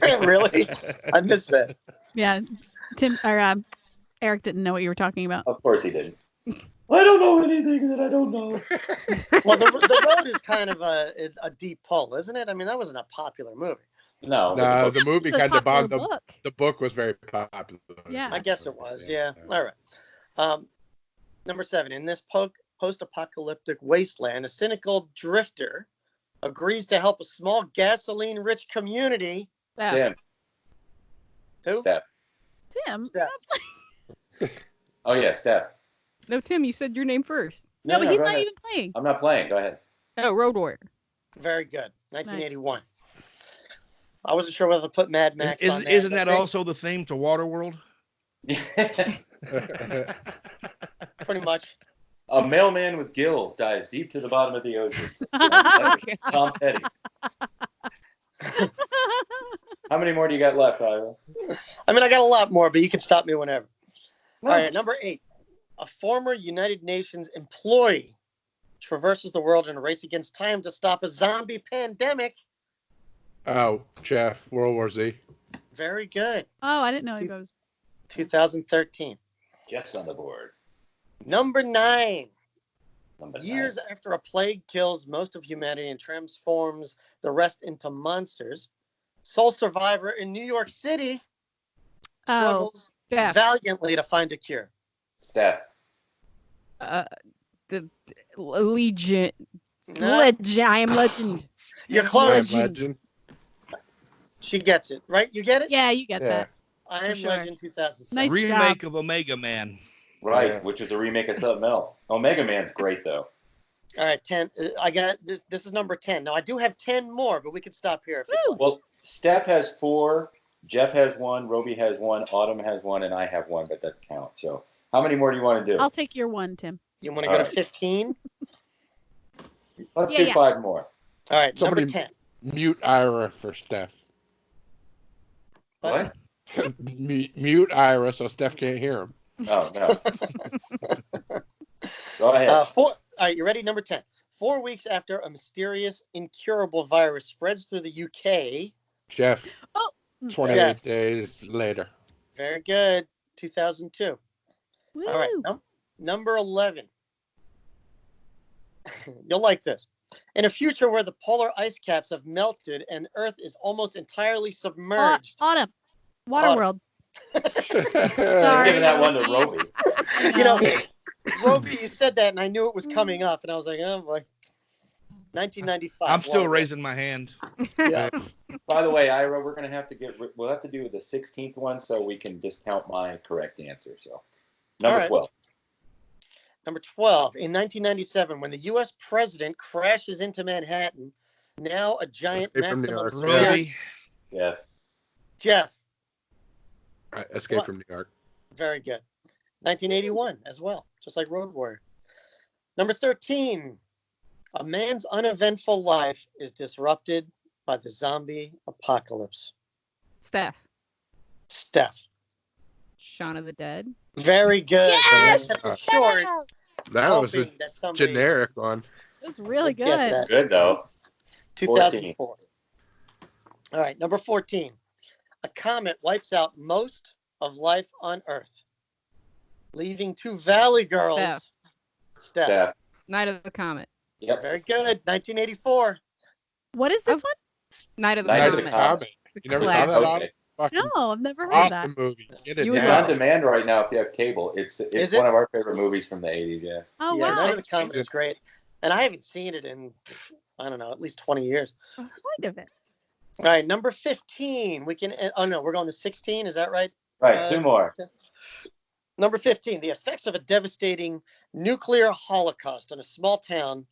S4: Really? I missed that.
S5: Yeah, Tim or Eric didn't know what you were talking about.
S1: Of course he didn't. I don't know anything that I don't know.
S4: Well, the road is kind of a deep pull, isn't it? I mean, that wasn't a popular movie.
S1: No,
S3: No, the movie
S5: It's a
S3: kind of
S5: popular
S3: bombed.
S5: book.
S3: The book was very popular.
S5: Yeah.
S4: I guess it was. Yeah. All right. Number 7. In this post-apocalyptic wasteland, a cynical drifter agrees to help a small gasoline-rich community.
S1: Tim.
S4: Who?
S1: Steph.
S5: Tim.
S4: Steph.
S1: Oh yeah, Steph.
S2: No, Tim, you said your name first.
S5: No, but he's
S1: go
S5: not
S1: ahead.
S5: even playing.
S1: I'm not playing. Go ahead.
S2: Oh, Road Warrior.
S4: Very good. 1981. I wasn't sure whether to put Mad Max on there.
S7: Isn't
S4: but
S7: that also the theme to Waterworld?
S4: Pretty much.
S1: A mailman with gills dives deep to the bottom of the ocean. Tom Petty. How many more do you got left, Ira?
S4: I mean, I got a lot more, but you can stop me whenever. All right, number 8. A former United Nations employee traverses the world in a race against time to stop a zombie pandemic.
S3: Oh, Jeff, World War Z.
S4: Very good.
S5: Oh, I didn't know he goes.
S4: 2013.
S1: Jeff's on the board.
S4: Number 9.
S1: Number 9.
S4: Years after a plague kills most of humanity and transforms the rest into monsters, sole survivor in New York City struggles
S2: Steph.
S4: valiantly to find a cure.
S1: Steph.
S2: The Legion.
S4: No.
S2: I am Legend.
S4: You're
S3: I
S4: close.
S3: imagine.
S4: She gets it, right? You get it?
S5: Yeah, you get
S3: Yeah.
S5: that.
S4: I Am
S2: sure.
S4: Legend 2007.
S5: Nice
S7: Remake of Omega Man.
S1: Right,
S3: Yeah.
S1: which is a remake of something else. Omega Man's great though.
S4: All right, 10. I got this. This is number 10. Now I do have 10 more, but we could stop here if you'd like.
S1: Well, Steph has 4, Jeff has 1, Robey has 1, Autumn has 1, and I have 1, but that counts. So how many more do you want to do?
S5: I'll take your one, Tim.
S4: You want to go to
S1: All right.
S4: 15?
S1: Let's
S5: Yeah,
S1: do
S5: yeah.
S1: 5 more.
S4: All right,
S3: Somebody-
S4: number 10.
S3: Mute Ira for Steph.
S1: What?
S3: Mute Ira so Steph can't hear him.
S1: Oh, no. Go ahead.
S4: All right, you ready? Number 10. 4 weeks after a mysterious, incurable virus spreads through the UK.
S3: Jeff.
S5: Oh.
S3: 28
S4: Jeff.
S3: days later.
S4: Very good. 2002.
S5: Woo.
S4: All right, number 11. You'll like this. In a future where the polar ice caps have melted and Earth is almost entirely submerged.
S5: Autumn. Waterworld.
S1: I'm
S5: Sorry.
S1: giving that one to Robey.
S4: You know, Robey, you said that, and I knew it was coming up, and I was like, oh boy. 1995.
S7: I'm still
S4: Waterworld.
S7: raising my hand.
S4: Yeah.
S1: By the way, Ira, we're going to have to we'll have to do the 16th one so we can discount my correct answer. So, number
S4: All right.
S1: 12.
S4: Number 12. In 1997, when the U.S. president crashes into Manhattan, now a giant
S3: Escape from New
S4: maximum
S3: York.
S4: security.
S7: Roby.
S1: Yeah.
S4: Jeff,
S3: Escape
S4: What?
S3: from New York.
S4: very good. 1981 as well, just like Road Warrior. Number 13. A man's uneventful life is disrupted by the zombie apocalypse.
S2: Steph.
S4: Steph.
S2: Shaun of the Dead.
S4: Very good.
S5: Yes!
S4: I kept it short,
S3: That was a
S4: hoping that somebody
S3: generic one.
S5: That's really
S4: would get
S5: good.
S4: that.
S1: Good, though.
S4: 2004. All right, number 14. A comet wipes out most of life on Earth, leaving 2 Valley girls. Steph.
S1: Steph.
S2: Night of the Comet.
S1: Yep.
S4: Very good. 1984.
S5: What is this one?
S2: Night of the
S1: Night
S3: Night
S1: of
S3: of
S2: Comet.
S3: the Comet. You never saw that
S2: Classic.
S3: on?
S1: Okay.
S3: Fucking
S5: No, I've never heard of that.
S3: awesome movie. Get it
S2: You
S1: It's
S2: would
S3: down.
S1: on demand right now if you have cable. It's
S4: Is
S1: one
S4: it?
S1: of our favorite movies from the 80s, yeah.
S5: Oh,
S4: Yeah,
S5: wow.
S4: Night of the Comet is great. And I haven't seen it in, I don't know, at least 20 years.
S5: I've heard of it.
S4: All right, number 15. We can, oh no, we're going to 16. Is that right?
S1: Right, 2 more.
S4: Number 15. The effects of a devastating nuclear holocaust on small town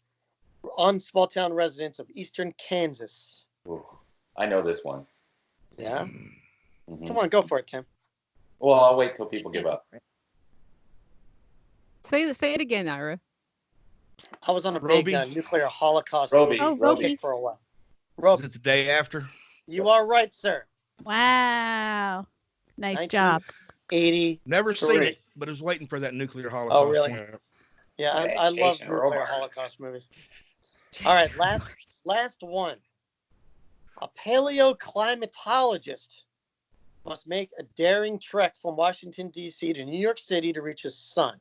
S4: residents of eastern Kansas.
S1: Ooh, I know this one.
S4: Yeah.
S1: Mhm.
S4: Come on, go for it, Tim.
S1: Well, I'll wait till people give up.
S2: Say it again, Ira.
S4: I was on a big
S7: Robey.
S4: Nuclear holocaust
S1: Roby.
S5: Oh,
S1: Roby.
S5: Robey.
S4: for a while.
S7: Is
S4: Roby,
S7: it the day after?
S4: you are right, sir.
S5: Wow. Nice
S4: 19
S5: job.
S4: 1980.
S7: Never seen it, but I was waiting for that nuclear holocaust.
S4: Oh, really?
S7: one.
S4: Yeah,
S1: Yeah,
S4: I love
S1: Jason
S4: nuclear
S1: Robards.
S4: Holocaust movies. All right, last one. A paleoclimatologist must make a daring trek from Washington, D.C. to New York City to reach his sun.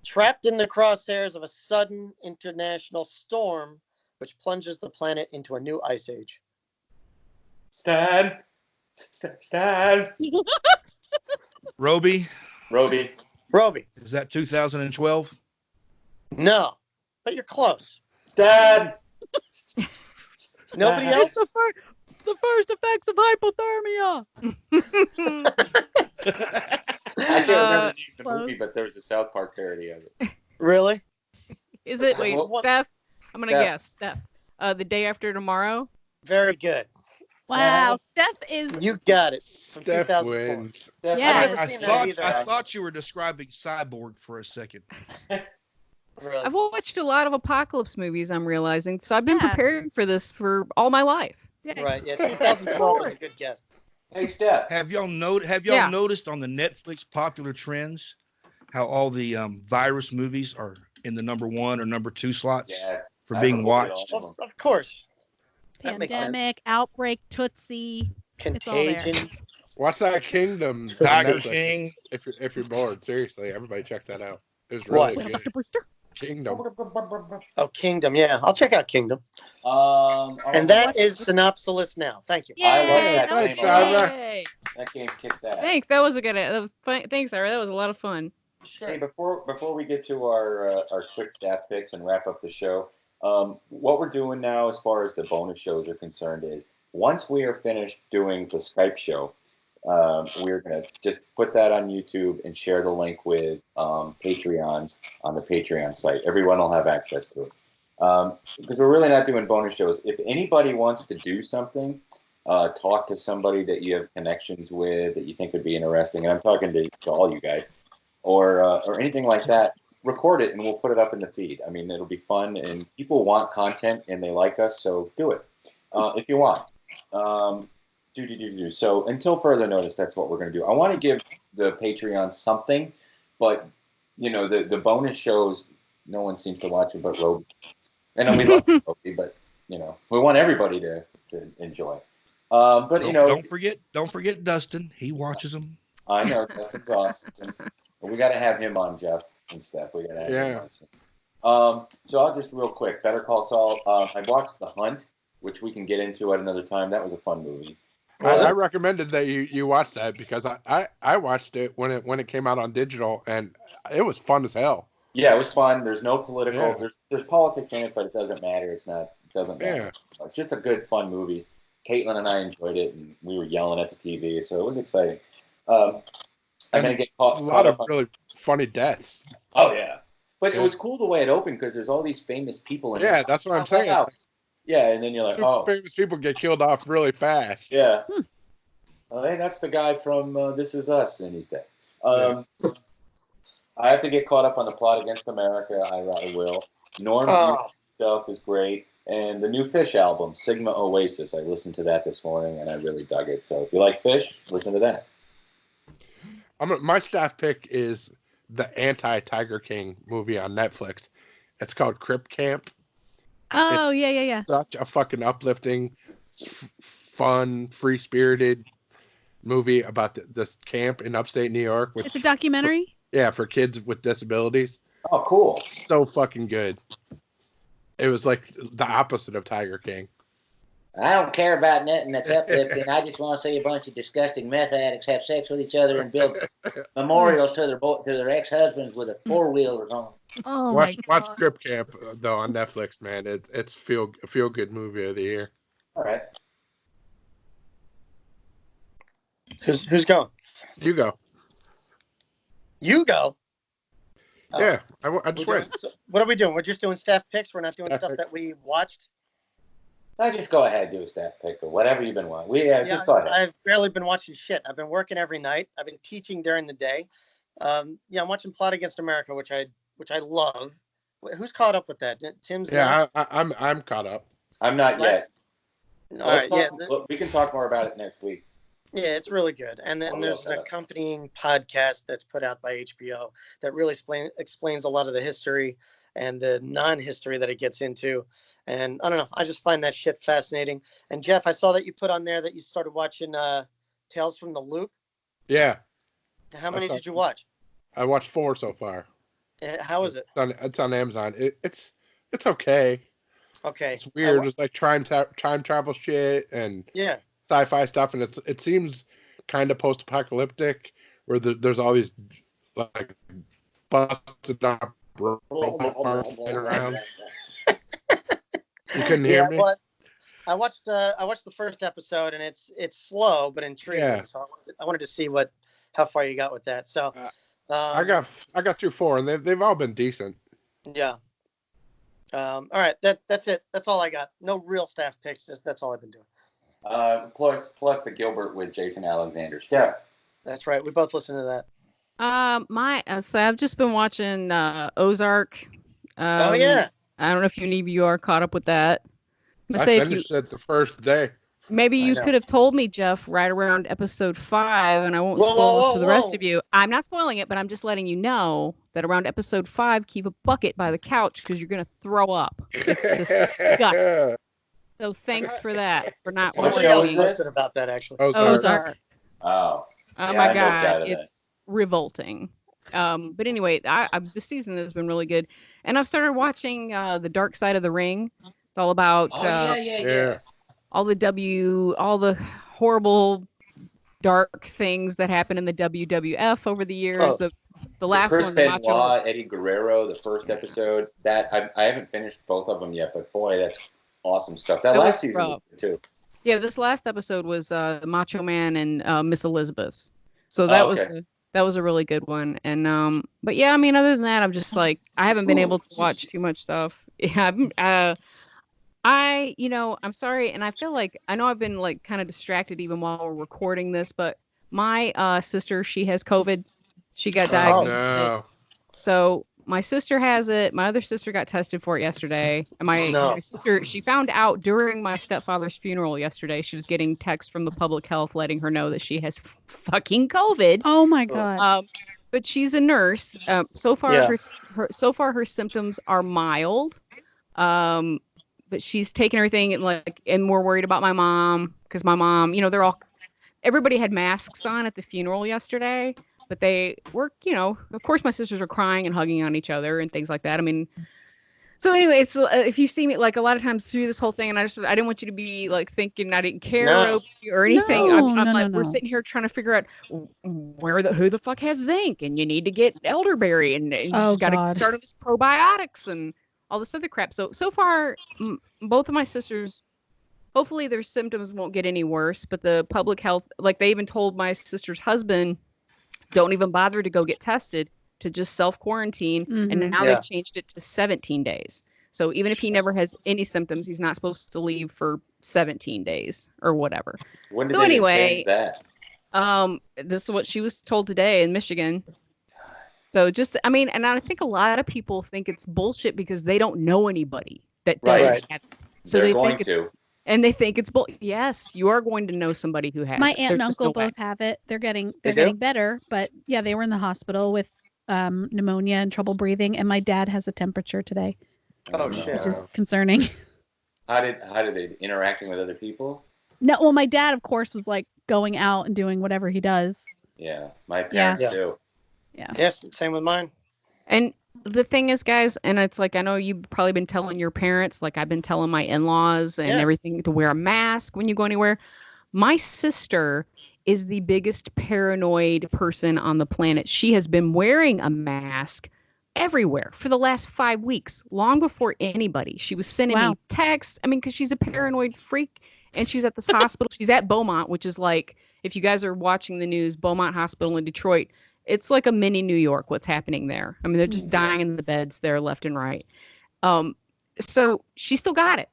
S4: Trapped in the crosshairs of a sudden international storm, which plunges the planet into a new ice age.
S1: Stan.
S7: Robey,
S1: Robey.
S4: Robey.
S7: is that 2012?
S4: No, but you're close.
S1: Stan.
S4: Nobody
S1: Stan.
S4: else?
S5: The first effects of hypothermia.
S1: I can't remember the name of the
S5: close.
S1: movie, but there was a South Park parody of it.
S4: Really?
S2: Is it? Wait,
S1: Well,
S2: Steph. I'm gonna
S1: Steph.
S2: guess. Steph. The day after tomorrow.
S4: Very good.
S8: Wow, Steph is.
S4: You got it. From
S3: Steph
S4: 2004.
S3: wins.
S1: Steph,
S8: Yeah.
S1: I've
S4: never
S7: I
S4: seen that
S7: thought
S4: either.
S7: I thought you were describing Cyborg for a second.
S4: Really?
S2: I've watched a lot of apocalypse movies. I'm realizing, so I've been
S8: Yeah.
S2: preparing for this for all my life.
S8: Yeah,
S4: Right. Yeah, 2012 was a good guess.
S1: Hey, Steph.
S7: Have y'all
S2: Yeah.
S7: noticed on the Netflix popular trends how all the virus movies are in the number 1 or number 2 slots
S1: Yes.
S7: for
S1: I
S7: being
S1: avoided
S7: watched?
S1: all of them.
S4: Of course. That makes sense.
S5: Pandemic, outbreak, Tootsie. It's all there.
S4: Contagion.
S3: Watch that Kingdom on
S7: Tiger
S3: Netflix
S7: King.
S3: if you're bored. Seriously, everybody check that out. It was
S4: What?
S3: really
S5: Well,
S3: good.
S5: Dr. Brewster.
S3: Kingdom.
S4: Oh, Kingdom. Yeah, I'll check out Kingdom. And that is Synopsis now. Thank you.
S1: I like
S8: Yay,
S1: that
S8: that was
S1: game a
S8: great.
S1: lot.
S2: Yay.
S1: That game kicks ass.
S2: Thanks. That was a good. That was fun. Thanks, Ira. That was a lot of fun.
S1: Hey, before we get to our quick staff picks and wrap up the show, what we're doing now as far as the bonus shows are concerned is once we are finished doing the Skype show, we're going to just put that on YouTube and share the link with Patreons on the Patreon site. Everyone will have access to it. Because we're really not doing bonus shows. If anybody wants to do something, talk to somebody that you have connections with that you think would be interesting, and I'm talking to all you guys, or anything like that, record it and we'll put it up in the feed. I mean, it'll be fun, and people want content and they like us, so do it if you want. So until further notice, that's what we're going to do. I want to give the Patreon something, but the bonus shows, no one seems to watch it but Robey. And we love Robey, but we want everybody to enjoy. But
S7: Don't forget Dustin. He watches them.
S1: I know Dustin's awesome. But we got to have him on, Jeff and Steph. We got to have him on. So I'll just real quick. Better Call Saul. I watched The Hunt, which we can get into at another time. That was a fun movie.
S3: I recommended that you watch that because I watched it when it came out on digital, and it was fun as hell.
S1: Yeah, it was fun. There's no political.
S3: Yeah.
S1: There's politics in it, but it doesn't matter. It doesn't matter.
S3: Yeah.
S1: It's just a good, fun movie. Caitlin and I enjoyed it, and we were yelling at the TV, so it was exciting. I'm gonna get caught.
S3: A lot of really funny deaths.
S1: Oh yeah, but it was cool the way it opened because there's all these famous people in it.
S3: Yeah, that's what I'm saying.
S1: Wow. Yeah, and then you're like, oh,
S3: famous people get killed off really fast.
S1: yeah. Hey, that's the guy from This Is Us, and he's dead. I have to get caught up on the Plot Against America. I will. Norm's stuff is great, and the new Fish album, Sigma Oasis. I listened to that this morning, and I really dug it. So if you like Fish, listen to that.
S3: My staff pick is the anti-Tiger King movie on Netflix. It's called Crip Camp.
S8: Oh, yeah.
S3: Such a fucking uplifting, fun, free-spirited movie about this camp in upstate New York.
S8: It's a documentary?
S3: For kids with disabilities.
S1: Oh, cool.
S3: So fucking good. It was like the opposite of Tiger King.
S6: I don't care about nothing that's uplifting. I just want to see a bunch of disgusting meth addicts have sex with each other and build memorials to their ex-husbands with a four-wheeler on.
S8: Oh,
S3: watch
S8: my God.
S3: Crip Camp, though, on Netflix, man. It's a feel-good movie of the year.
S1: All right.
S4: Who's going?
S3: You go.
S4: You go. Oh.
S3: Yeah, I just went.
S4: So what are we doing? We're just doing staff picks. We're not doing
S3: Staff
S4: stuff
S3: picks.
S4: that we watched.
S1: I just go ahead, do a stat pick or whatever you've been watching. Just go ahead.
S4: I've barely been watching shit. I've been working every night. I've been teaching during the day. I'm watching Plot Against America, which I love. Who's caught up with that? Tim's.
S3: Yeah, I'm caught up.
S1: I'm not yet.
S4: All right,
S1: We can talk more about it next week.
S4: Yeah, it's really good. And then there's an accompanying podcast that's put out by HBO that really explains a lot of the history and the non-history that it gets into. And I don't know, I just find that shit fascinating. And Jeff, I saw that you put on there that you started watching Tales from the Loop.
S3: Yeah.
S4: How many did you watch?
S3: I watched 4 so far.
S4: How is it?
S3: It's on Amazon. It's okay.
S4: Okay.
S3: It's weird. It's like time travel shit and
S4: yeah,
S3: sci-fi stuff, and it seems kind of post-apocalyptic, where there's all these like busted up robot farms flying around. You couldn't hear me?
S4: But I watched the first episode, and it's slow but intriguing.
S3: Yeah.
S4: So I wanted to see how far you got with that. So
S3: I got through 4, and they've all been decent.
S4: Yeah. All right, that's it. That's all I got. No real staff picks. Just that's all I've been doing.
S1: Plus the Gilbert with Jason Alexander. Steph.
S4: That's right. We both listened to that.
S2: So I've just been watching Ozark.
S4: Oh yeah.
S2: I don't know if any of you are caught up with that.
S3: I finished it the first day.
S2: Maybe you could have told me, Jeff, right around episode 5, and I won't spoil this for the rest of you. I'm not spoiling it, but I'm just letting you know that around episode 5, keep a bucket by the couch because you're going to throw up. It's disgusting. So thanks for that, for not
S4: Somebody else posted about that, actually.
S2: Ozark.
S1: Oh.
S2: Oh my God, it's revolting. But anyway, this season has been really good, and I've started watching The Dark Side of the Ring. It's all about all the horrible, dark things that happen in the WWF over the years.
S1: Oh.
S2: The last
S1: Chris
S2: one,
S1: Benoit, Eddie Guerrero, the first episode. That I haven't finished both of them yet, but boy, that's awesome stuff. That last season was good too.
S2: Yeah, this last episode was Macho Man and Miss Elizabeth. So that was a really good one. And but yeah, I mean, other than that, I'm just like I haven't been able to watch too much stuff. Yeah, I'm sorry, and I feel like I know I've been like kind of distracted even while we're recording this, but my sister, she has COVID. She got diagnosed.
S3: Oh, no.
S2: So my sister has it. My other sister got tested for it yesterday. And my sister, she found out during my stepfather's funeral yesterday. She was getting texts from the public health letting her know that she has fucking COVID.
S5: Oh my God.
S2: But she's a nurse. So far, her symptoms are mild. But she's taken everything and we're worried about my mom because my mom, everybody had masks on at the funeral yesterday. But they were, of course, my sisters are crying and hugging on each other and things like that. I mean, so anyway, it's if you see me like a lot of times through this whole thing, and I didn't want you to be like thinking I didn't care or anything. We're sitting here trying to figure out who the fuck has zinc, and you need to get elderberry, and you just got to start on this probiotics and all this other crap. So far, both of my sisters. Hopefully, their symptoms won't get any worse. But the public health, like they even told my sister's husband. Don't even bother to go get tested, to just self-quarantine. Mm-hmm. And now they've changed it to 17 days. So even if he never has any symptoms, he's not supposed to leave for 17 days or whatever.
S1: When did they change that?
S2: This is what she was told today in Michigan. So and I think a lot of people think it's bullshit because they don't know anybody that doesn't have it. So they think it's yes, you are going to know somebody who has.
S5: My aunt and uncle both have it. They're getting better, but yeah, they were in the hospital with pneumonia and trouble breathing, and my dad has a temperature today.
S4: Oh shit!
S5: Which is concerning.
S1: How did they interacting with other people?
S5: No, well, my dad, of course, was like going out and doing whatever he does.
S1: Yeah, my parents too.
S5: Yeah.
S4: Yes, same with mine.
S2: And the thing is, guys, and it's like I know you've probably been telling your parents, like I've been telling my in-laws and everything, to wear a mask when you go anywhere. My sister is the biggest paranoid person on the planet. She has been wearing a mask everywhere for the last 5 weeks, long before anybody. She was sending me texts. I mean, because she's a paranoid freak, and she's at this hospital. She's at Beaumont, which is like, if you guys are watching the news, Beaumont Hospital in Detroit. It's like a mini New York, what's happening there. I mean, they're just dying in the beds there left and right. So she still got it,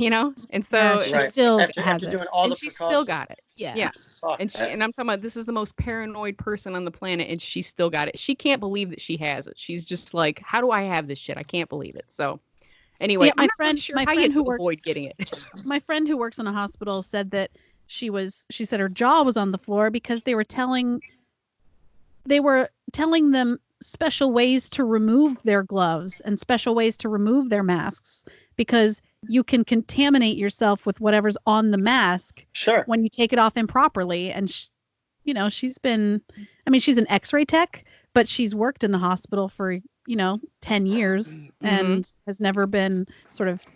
S2: and so
S5: she still
S4: after doing all the
S2: she still got it.
S5: Yeah.
S2: And I'm talking about, this is the most paranoid person on the planet, and she still got it. She can't believe that she has it. She's just like, how do I have this shit? I can't believe it. So anyway,
S5: my friend who
S2: avoid getting it.
S5: My friend who works in a hospital said that she said her jaw was on the floor because they were telling them special ways to remove their gloves and special ways to remove their masks because you can contaminate yourself with whatever's on the mask when you take it off improperly. And she's been, I mean, she's an x-ray tech, but she's worked in the hospital for 10 years and has never been sort of,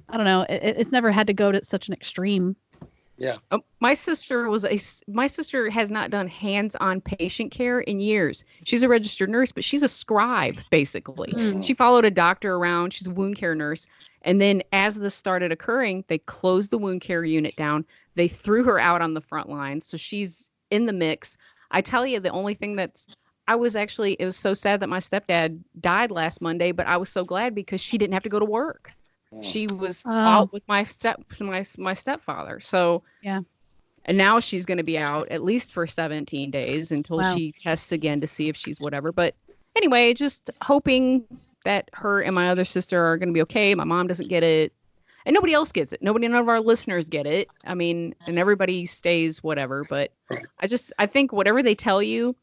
S5: I don't know, it's never had to go to such an extreme.
S4: Yeah.
S2: My sister has not done hands-on patient care in years. She's a registered nurse, but she's a scribe, basically. She followed a doctor around. She's a wound care nurse. And then as this started occurring, they closed the wound care unit down. They threw her out on the front lines. So she's in the mix. I tell you, the only thing it was so sad that my stepdad died last Monday, but I was so glad because she didn't have to go to work. She was out with my stepfather. So
S5: yeah.
S2: And now she's going to be out at least for 17 days until she tests again to see if she's whatever. But anyway, just hoping that her and my other sister are going to be okay. My mom doesn't get it. And nobody else gets it. None of our listeners get it. I mean, and everybody stays whatever. But I think whatever they tell you,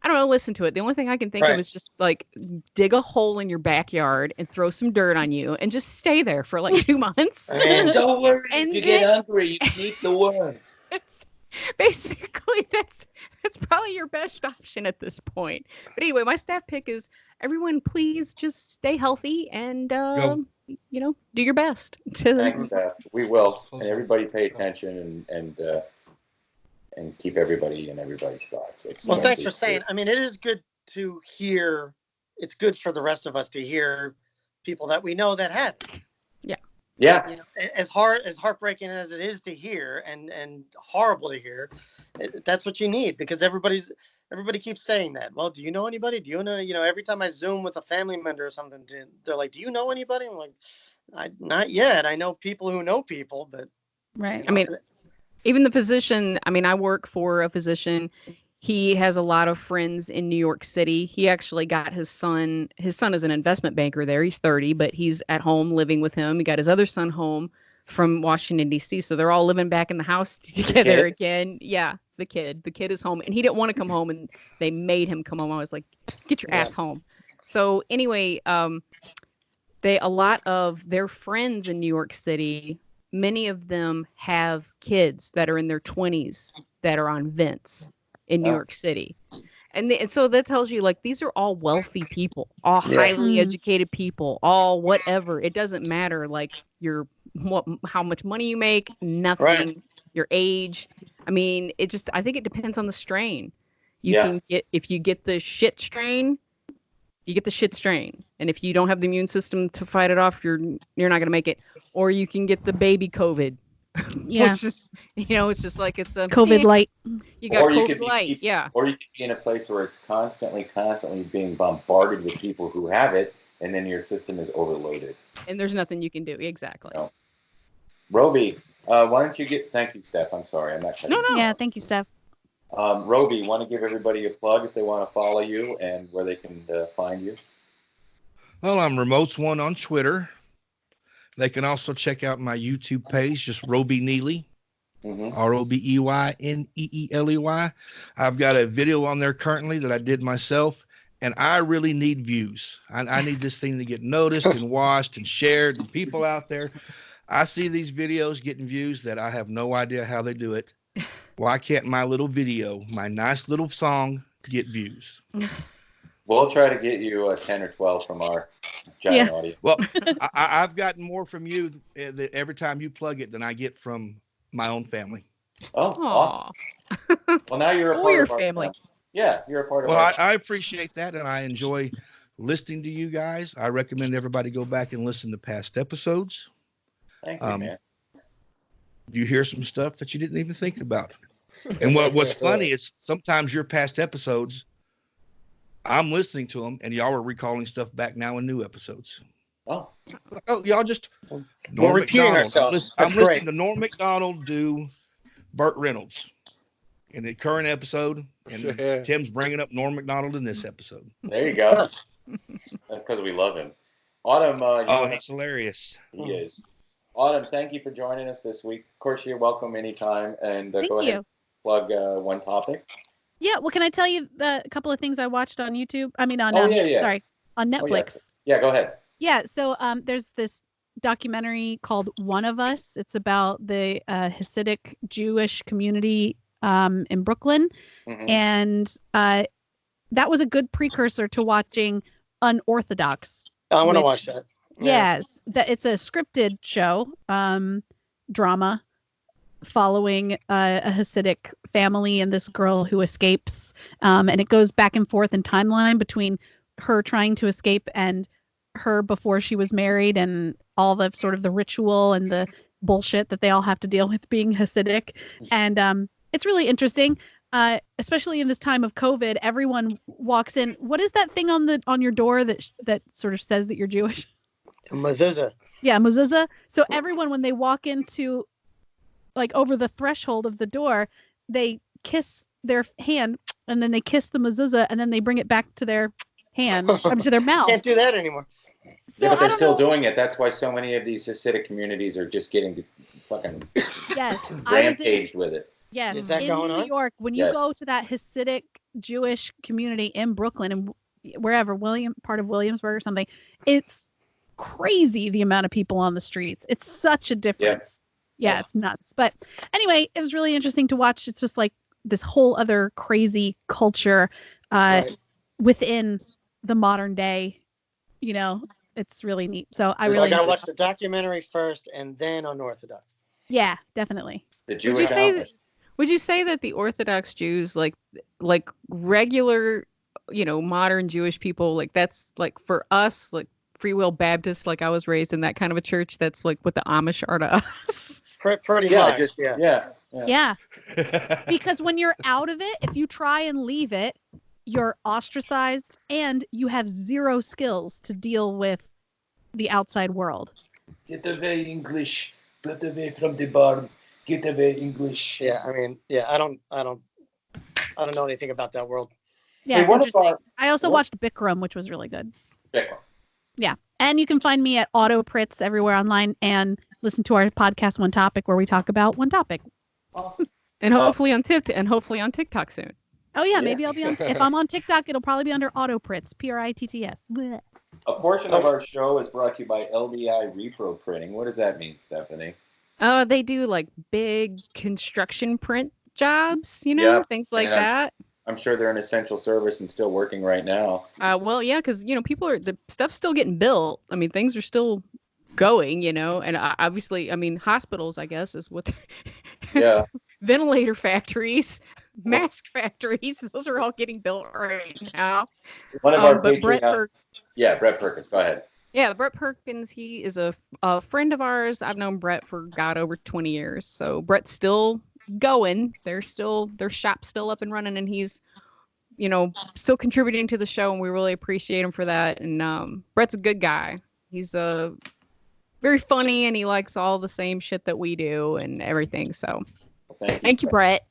S2: I don't know, listen to it. The only thing I can think of is just like dig a hole in your backyard and throw some dirt on you and just stay there for like 2 months.
S6: And don't worry, if you get hungry, you can eat the worms.
S2: Basically, that's probably your best option at this point. But anyway, my staff pick is everyone, please just stay healthy and do your best.
S1: Thanks, Steph. We will, and everybody pay attention and keep everybody in everybody's thoughts.
S4: Thanks for saying. I mean, it is good to hear. It's good for the rest of us to hear people that we know that have it.
S1: Yeah.
S4: As heartbreaking as it is to hear and horrible to hear, that's what you need because everybody keeps saying that. Well, do you know anybody? Do you know? Every time I Zoom with a family member or something, they're like, "Do you know anybody?" I'm like, "Not yet. I know people who know people, but."
S5: Right.
S2: I mean, even the physician. I mean, I work for a physician. He has a lot of friends in New York City. He actually got his son. His son is an investment banker there. He's 30, but he's at home living with him. He got his other son home from Washington, D.C. So they're all living back in the house together again. Yeah, the kid is home. And he didn't want to come home, and they made him come home. I was like, get your ass home. So anyway, a lot of their friends in New York City, many of them have kids that are in their 20s that are on vents in New York City. And so that tells you, like, these are all wealthy people, all highly educated people, all whatever. It doesn't matter, like, how much money you make, nothing, your age. I mean, I think it depends on the strain. If you get the shit strain, you get the shit strain. And if you don't have the immune system to fight it off, you're not going to make it. Or you can get the baby COVID.
S5: Yeah.
S2: Which is, it's just like it's a
S5: COVID light.
S2: You got COVID light,
S1: Or you could be in a place where it's constantly being bombarded with people who have it, and then your system is overloaded.
S2: And there's nothing you can do. Exactly.
S1: No. Robey, why don't you thank you, Steph. I'm sorry. I'm not cutting
S2: No.
S5: Yeah, thank you, Steph.
S1: Robey, want to give everybody a plug if they want to follow you and where they can find you?
S7: Well, I'm Remotes1 on Twitter. They can also check out my YouTube page, just Robey Neely, ROBEYNEELEY. I've got a video on there currently that I did myself, and I really need views. I need this thing to get noticed and watched and shared. And people out there, I see these videos getting views that I have no idea how they do it. Why can't my little video, my nice little song, get views?
S1: We'll try to get you 10 or 12 from our giant audience.
S7: Well, I've gotten more from you every time you plug it than I get from my own family.
S1: Oh, awesome. Well, now you're a part of our family. Yeah, you're a part of our
S7: I appreciate that, and I enjoy listening to you guys. I recommend everybody go back and listen to past episodes.
S1: Thank you, man.
S7: You hear some stuff that you didn't even think about. And what's funny is sometimes your past episodes, I'm listening to them, and y'all are recalling stuff back now in new episodes.
S1: Oh,
S7: y'all just
S4: we're repeating ourselves.
S7: I'm listening to Norm Macdonald do Burt Reynolds in the current episode, and Tim's bringing up Norm Macdonald in this episode.
S1: There you go. That's because we love him. Autumn.
S7: That's hilarious.
S1: He is. Autumn, thank you for joining us this week. Of course, you're welcome anytime. And
S5: Thank
S1: go ahead
S5: you.
S1: and plug one topic.
S5: Yeah, well, can I tell you a couple of things I watched on YouTube? I mean, on
S1: yeah.
S5: sorry, on Netflix.
S1: Oh, yes. Yeah, go ahead.
S5: Yeah, so there's this documentary called One of Us. It's about the Hasidic Jewish community in Brooklyn, and that was a good precursor to watching Unorthodox.
S4: I want to watch that.
S5: Yes, it's a scripted show, drama, following a Hasidic family and this girl who escapes, and it goes back and forth in timeline between her trying to escape and her before she was married, and all the sort of the ritual and the bullshit that they all have to deal with being Hasidic. And it's really interesting, especially in this time of COVID. Everyone walks in. What is that thing on your door that sort of says that you're Jewish?
S4: Mezuzah.
S5: Yeah, mezuzah. So everyone, when they walk into, like, over the threshold of the door, they kiss their hand, and then they kiss the mezuzah, and then they bring it back to their hand, to their mouth.
S4: Can't do that anymore.
S5: So,
S1: yeah, but they're still doing it. That's why so many of these Hasidic communities are just getting fucking rampaged with it.
S5: Yes,
S4: is that
S5: in
S4: going
S5: New
S4: on?
S5: York, when you go to that Hasidic Jewish community in Brooklyn and wherever, part of Williamsburg or something, it's crazy the amount of people on the streets. It's such a difference. Yeah, it's nuts. But anyway, it was really interesting to watch. It's just like this whole other crazy culture within the modern day. You know, it's really neat. So I
S4: gotta watch the documentary first and then Unorthodox.
S5: Yeah, definitely.
S1: The Jewish
S2: Would you say that the Orthodox Jews, like regular, modern Jewish people, like that's like for us, like Free Will Baptists, like I was raised in that kind of a church, that's like what the Amish are to us.
S4: Pretty much.
S5: Yeah. Because when you're out of it, if you try and leave it, you're ostracized and you have zero skills to deal with the outside world.
S6: Get away, English. Get away from the barn. Get away, English.
S4: Yeah, I mean, I don't know anything about that world.
S5: Yeah, it's interesting. I also watched Bikram, which was really good.
S1: Bikram.
S5: Yeah. And you can find me at Auto Pritz everywhere online and listen to our podcast One Topic, where we talk about one topic.
S1: Awesome.
S2: And hopefully on TikTok soon.
S5: Oh yeah, maybe I'll be on. If I'm on TikTok, it'll probably be under Auto Pritz, Pritts. Blech.
S1: A portion of our show is brought to you by LDI Repro Printing. What does that mean, Stephanie?
S2: Oh, they do like big construction print jobs, things like that.
S1: I'm sure they're an essential service and still working right now.
S2: Well, yeah, because the stuff's still getting built. I mean, things are still going, and obviously, I mean, hospitals, I guess, is what.
S1: Yeah.
S2: Ventilator factories, mask factories, those are all getting built right now.
S1: One of our
S2: Brett
S1: Perkins, go ahead.
S2: Yeah, Brett Perkins, he is a friend of ours. I've known Brett for over 20 years. So Brett's still going. Their shop's still up and running, and he's, still contributing to the show, and we really appreciate him for that. And Brett's a good guy. He's very funny, and he likes all the same shit that we do and everything. So thank you, Brett.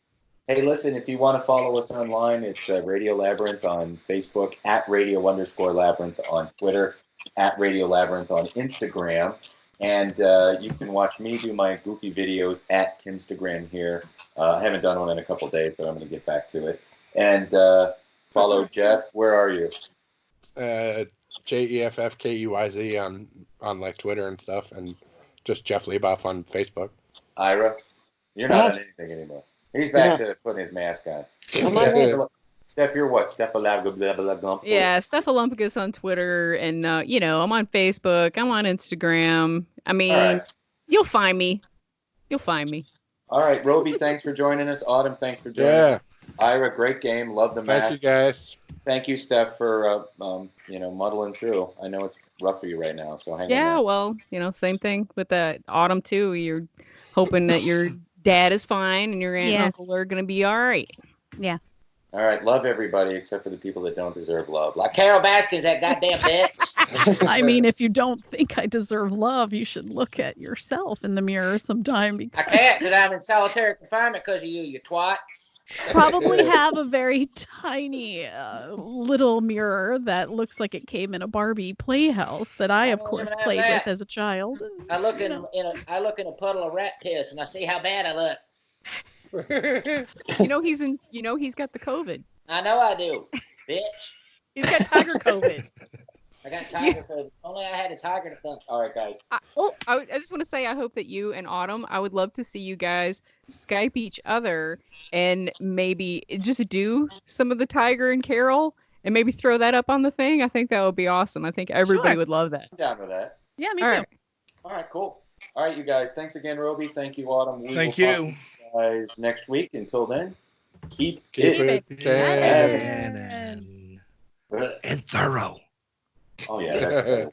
S1: Hey, listen, if you want to follow us online, it's Radio Labyrinth on Facebook, at Radio_Labyrinth on Twitter, at Radio Labyrinth on Instagram. And you can watch me do my goofy videos at Timstagram here. I haven't done one in a couple of days, but I'm going to get back to it. And follow Jeff. Where are you?
S3: JEFFKUYZ on like Twitter and stuff, and just Jeff Leboff on Facebook.
S1: Ira, you're not on anything anymore. He's back to putting his mask on. Steph, you're what? Steph-a-lab-a-lab-a-lump?
S2: Yeah, Steph-a-lumpicus on Twitter, and I'm on Facebook. I'm on Instagram. I mean, You'll find me.
S1: All right, Robey, thanks for joining us. Autumn, thanks for joining us. Ira, great game. Love the mask.
S3: Thank you, guys.
S1: Thank you, Steph, for muddling through. I know it's rough for you right now, so hang on.
S2: Yeah, well, same thing with the Autumn too. You're hoping that your dad is fine and your aunt and uncle are gonna be all right.
S5: Yeah.
S1: All right, love everybody except for the people that don't deserve love, like Carole Baskins, that goddamn bitch.
S5: I mean, if you don't think I deserve love, you should look at yourself in the mirror sometime.
S6: I can't, because I'm in solitary confinement because of you, you twat.
S5: probably have a very tiny little mirror that looks like it came in a Barbie playhouse that I, of
S9: don't
S5: course,
S9: even have
S5: played
S9: that.
S5: with as a child.
S9: I look
S5: You
S9: in,
S5: know.
S9: I look in a puddle of rat piss and I see how bad I look.
S2: He's got the COVID.
S9: I know I do, bitch.
S2: He's got tiger COVID.
S9: I got tiger food. If only I had a tiger to fuck.
S1: All right, guys.
S2: I just want to say I hope that you and Autumn, I would love to see you guys Skype each other and maybe just do some of the Tiger and Carole and maybe throw that up on the thing. I think that would be awesome. I think everybody
S5: Sure.
S2: would love that.
S1: I'm down with that.
S5: Yeah, me
S2: All
S5: too.
S2: right.
S1: All right, cool. All right, you guys. Thanks again, Roby. Thank you, Autumn. We
S7: Thank
S1: will talk
S7: you.
S1: to you guys next week. Until then, keep
S3: Keep
S1: it.
S3: it
S7: And thorough.
S1: Oh yeah.